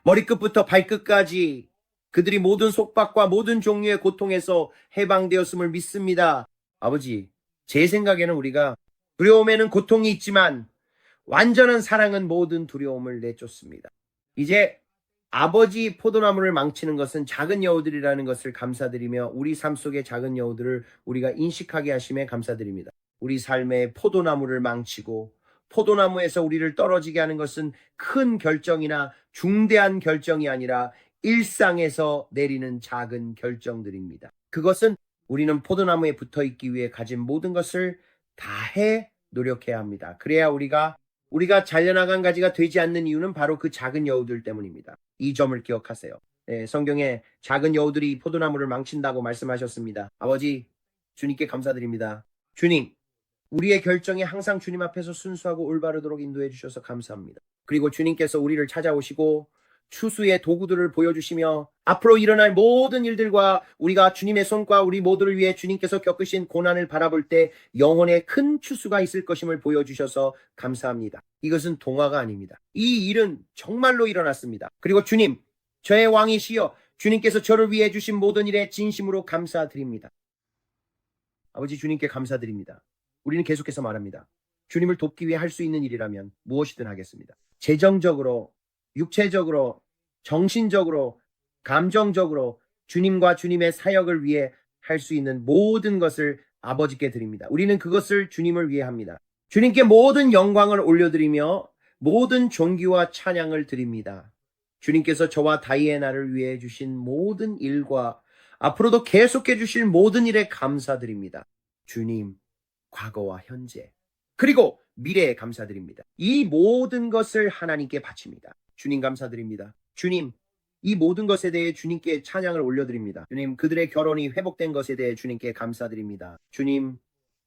머리끝부터 발끝까지 그들이 모든 속박과 모든 종류의 고통에서 해방되었음을 믿습니다. 아버지, 제 생각에는 우리가 두려움에는 고통이 있지만 완전한 사랑은 모든 두려움을 내쫓습니다. 이제 아버지 포도나무를 망치는 것은 작은 여우들이라는 것을 감사드리며 우리 삶 속의 작은 여우들을 우리가 인식하게 하심에 감사드립니다. 우리 삶의 포도나무를 망치고 포도나무에서 우리를 떨어지게 하는 것은 큰 결정이나 중대한 결정이 아니라 일상에서 내리는 작은 결정들입니다. 그것은 우리는 포도나무에 붙어 있기 위해 가진 모든 것을 다해 노력해야 합니다. 그래야 우리가 잘려나간 가지가 되지 않는 이유는 바로 그 작은 여우들 때문입니다. 이 점을 기억하세요. 네, 성경에 작은 여우들이 포도나무를 망친다고 말씀하셨습니다. 아버지, 주님께 감사드립니다. 주님, 우리의 결정이 항상 주님 앞에서 순수하고 올바르도록 인도해 주셔서 감사합니다. 그리고 주님께서 우리를 찾아오시고 추수의 도구들을 보여주시며 앞으로 일어날 모든 일들과 우리가 주님의 손과 우리 모두를 위해 주님께서 겪으신 고난을 바라볼 때 영혼의 큰 추수가 있을 것임을 보여주셔서 감사합니다. 이것은 동화가 아닙니다. 이 일은 정말로 일어났습니다. 그리고 주님, 저의 왕이시여, 주님께서 저를 위해 주신 모든 일에 진심으로 감사드립니다. 아버지, 주님께 감사드립니다. 우리는 계속해서 말합니다. 주님을 돕기 위해 할 수 있는 일이라면 무엇이든 하겠습니다. 재정적으로, 육체적으로, 정신적으로, 감정적으로 주님과 주님의 사역을 위해 할 수 있는 모든 것을 아버지께 드립니다. 우리는 그것을 주님을 위해 합니다. 주님께 모든 영광을 올려드리며 모든 존귀와 찬양을 드립니다. 주님께서 저와 다이애나를 위해 주신 모든 일과 앞으로도 계속해 주실 모든 일에 감사드립니다. 주님, 과거와 현재, 그리고 미래에 감사드립니다. 이 모든 것을 하나님께 바칩니다. 주님 감사드립니다. 주님, 이 모든 것에 대해 주님께 찬양을 올려드립니다. 주님, 그들의 결혼이 회복된 것에 대해 주님께 감사드립니다. 주님,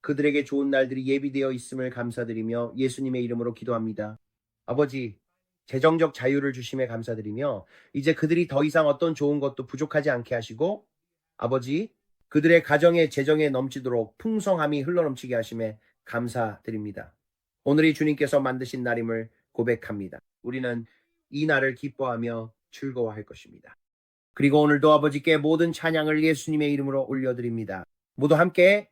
그들에게 좋은 날들이 예비되어 있음을 감사드리며 예수님의 이름으로 기도합니다. 아버지, 재정적 자유를 주심에 감사드리며 이제 그들이 더 이상 어떤 좋은 것도 부족하지 않게 하시고 아버지, 그들의 가정의 재정에 넘치도록 풍성함이 흘러넘치게 하심에 감사드립니다. 오늘이 주님께서 만드신 날임을 고백합니다. 우리는 이 날을 기뻐하며 즐거워할 것입니다. 그리고 오늘도 아버지께 모든 찬양을 예수님의 이름으로 올려드립니다. 모두 함께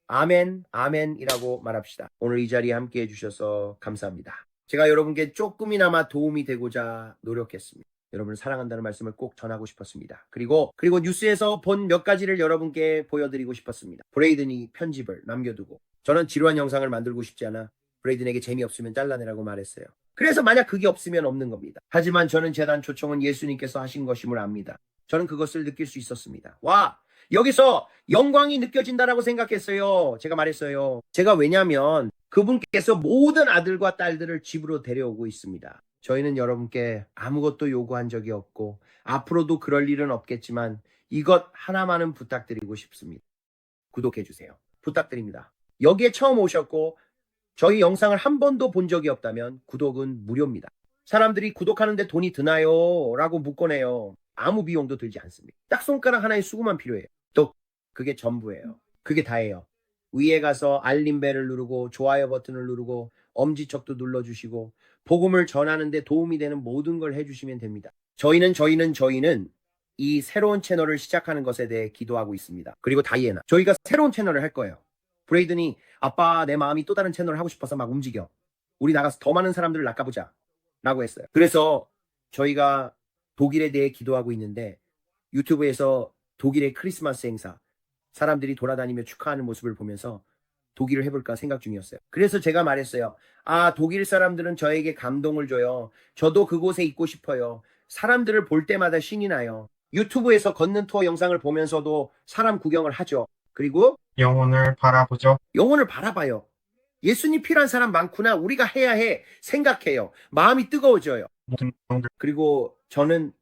아멘, 아멘이라고 말합시다. 오늘 이 자리에 함께 해주셔서 감사합니다. 제가 여러분께 조금이나마 도움이 되고자 노력했습니다. 여러분을 사랑한다는 말씀을 꼭 전하고 싶었습니다. 그리고 뉴스에서 본 몇 가지를 여러분께 보여드리고 싶었습니다. 브레이든이 편집을 남겨두고 저는 지루한 영상을 만들고 싶지 않아 브레이든에게 재미없으면 잘라내라고 말했어요. 그래서 만약 그게 없으면 없는 겁니다. 하지만 저는 재단 초청은 예수님께서 하신 것임을 압니다. 저는 그것을 느낄 수 있었습니다. 와! 여기서 영광이 느껴진다라고 생각했어요. 제가 말했어요. 제가 왜냐면 그분께서 모든 아들과 딸들을 집으로 데려오고 있습니다. 저희는 여러분께 아무것도 요구한 적이 없고 앞으로도 그럴 일은 없겠지만 이것 하나만은 부탁드리고 싶습니다. 구독해 주세요. 부탁드립니다. 여기에 처음 오셨고 저희 영상을 한 번도 본 적이 없다면 구독은 무료입니다. 사람들이 구독하는데 돈이 드나요? 라고 묻곤 해요. 아무 비용도 들지 않습니다. 딱 손가락 하나의 수고만 필요해요. 또 그게 전부예요. 그게 다예요. 위에 가서 알림벨을 누르고 좋아요 버튼을 누르고 엄지척도 눌러주시고 복음을 전하는데 도움이 되는 모든 걸 해주시면 됩니다. 저희는 이 새로운 채널을 시작하는 것에 대해 기도하고 있습니다. 그리고 다이애나, 저희가 새로운 채널을 할 거예요. 브레이든이 아빠 내 마음이 또 다른 채널을 하고 싶어서 막 움직여. 우리 나가서 더 많은 사람들을 낚아보자 라고 했어요. 그래서 저희가 독일에 대해 기도하고 있는데 유튜브에서 독일의 크리스마스 행사 사람들이 돌아다니며 축하하는 모습을 보면서 독일을 해볼까 생각 중이었어요. 그래서 제가 말했어요. 아, 독일 사람들은 저에게 감동을 줘요. 저도 그곳에 있고 싶어요. 사람들을 볼 때마다 신이 나요. 유튜브에서 걷는 투어 영상을 보면서도 사람 구경을 하죠. 그리고 영혼을 바라보죠. 영혼을 바라봐요. 예수님 필요한 사람 많구나. 우리가 해야 해. 생각해요. 마음이 뜨거워져요. 모든 영혼들 그리고 저는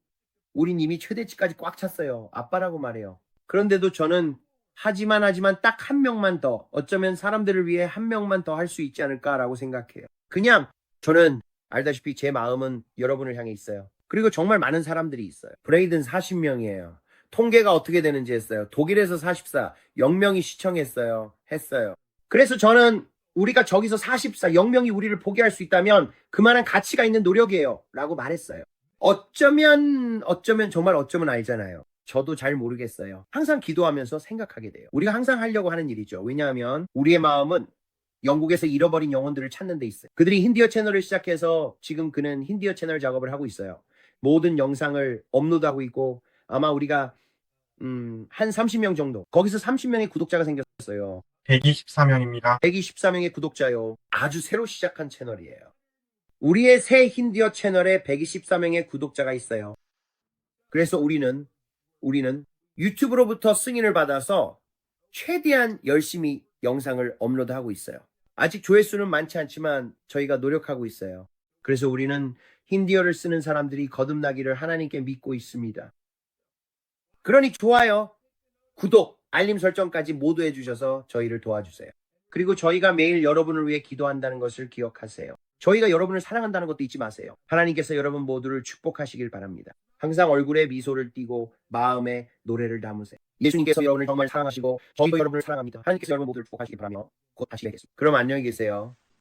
우린 이미 최대치까지 꽉 찼어요. 아빠라고 말해요. 그런데도 저는 하지만 딱 한 명만 더, 어쩌면 사람들을 위해 한 명만 더 할 수 있지 않을까라고 생각해요. 그냥 저는 알다시피 제 마음은 여러분을 향해 있어요. 그리고 정말 많은 사람들이 있어요. 브레이든 40명이에요. 통계가 어떻게 되는지 했어요. 독일에서 44, 0명이 시청했어요. 했어요. 그래서 저는 우리가 저기서 44, 0명이 우리를 보게 할 수 있다면 그만한 가치가 있는 노력이에요. 라고 말했어요. 어쩌면 정말 어쩌면 알잖아요. 저도 잘 모르겠어요. 항상 기도하면서 생각하게 돼요. 우리가 항상 하려고 하는 일이죠. 왜냐하면 우리의 마음은 영국에서 잃어버린 영혼들을 찾는 데 있어요. 그들이 힌디어 채널을 시작해서 지금 그는 힌디어 채널 작업을 하고 있어요. 모든 영상을 업로드하고 있고 아마 우리가 한 30명 정도, 거기서 30명의 구독자가 생겼어요. 124명입니다. 124명의 구독자요. 아주 새로 시작한 채널이에요. 우리의 새 힌디어 채널에 124명의 구독자가 있어요. 그래서 우리는 유튜브로부터 승인을 받아서 최대한 열심히 영상을 업로드하고 있어요. 아직 조회수는 많지 않지만 저희가 노력하고 있어요. 그래서 우리는 힌디어를 쓰는 사람들이 거듭나기를 하나님께 믿고 있습니다. 그러니 좋아요, 구독, 알림 설정까지 모두 해주셔서 저희를 도와주세요. 그리고 저희가 매일 여러분을 위해 기도한다는 것을 기억하세요. 저희가 여러분을 사랑한다는 것도 잊지 마세요. 하나님께서 여러분 모두를 축복하시길 바랍니다. 항상 얼굴에 미소를 띠고 마음에 노래를 담으세요. 예수님께서 여러분을 정말 사랑하시고 저희도 여러분을 사랑합니다. 하나님께서 여러분 모두를 축복하시길 바라며 곧 다시 뵙겠습니다. 그럼 안녕히 계세요.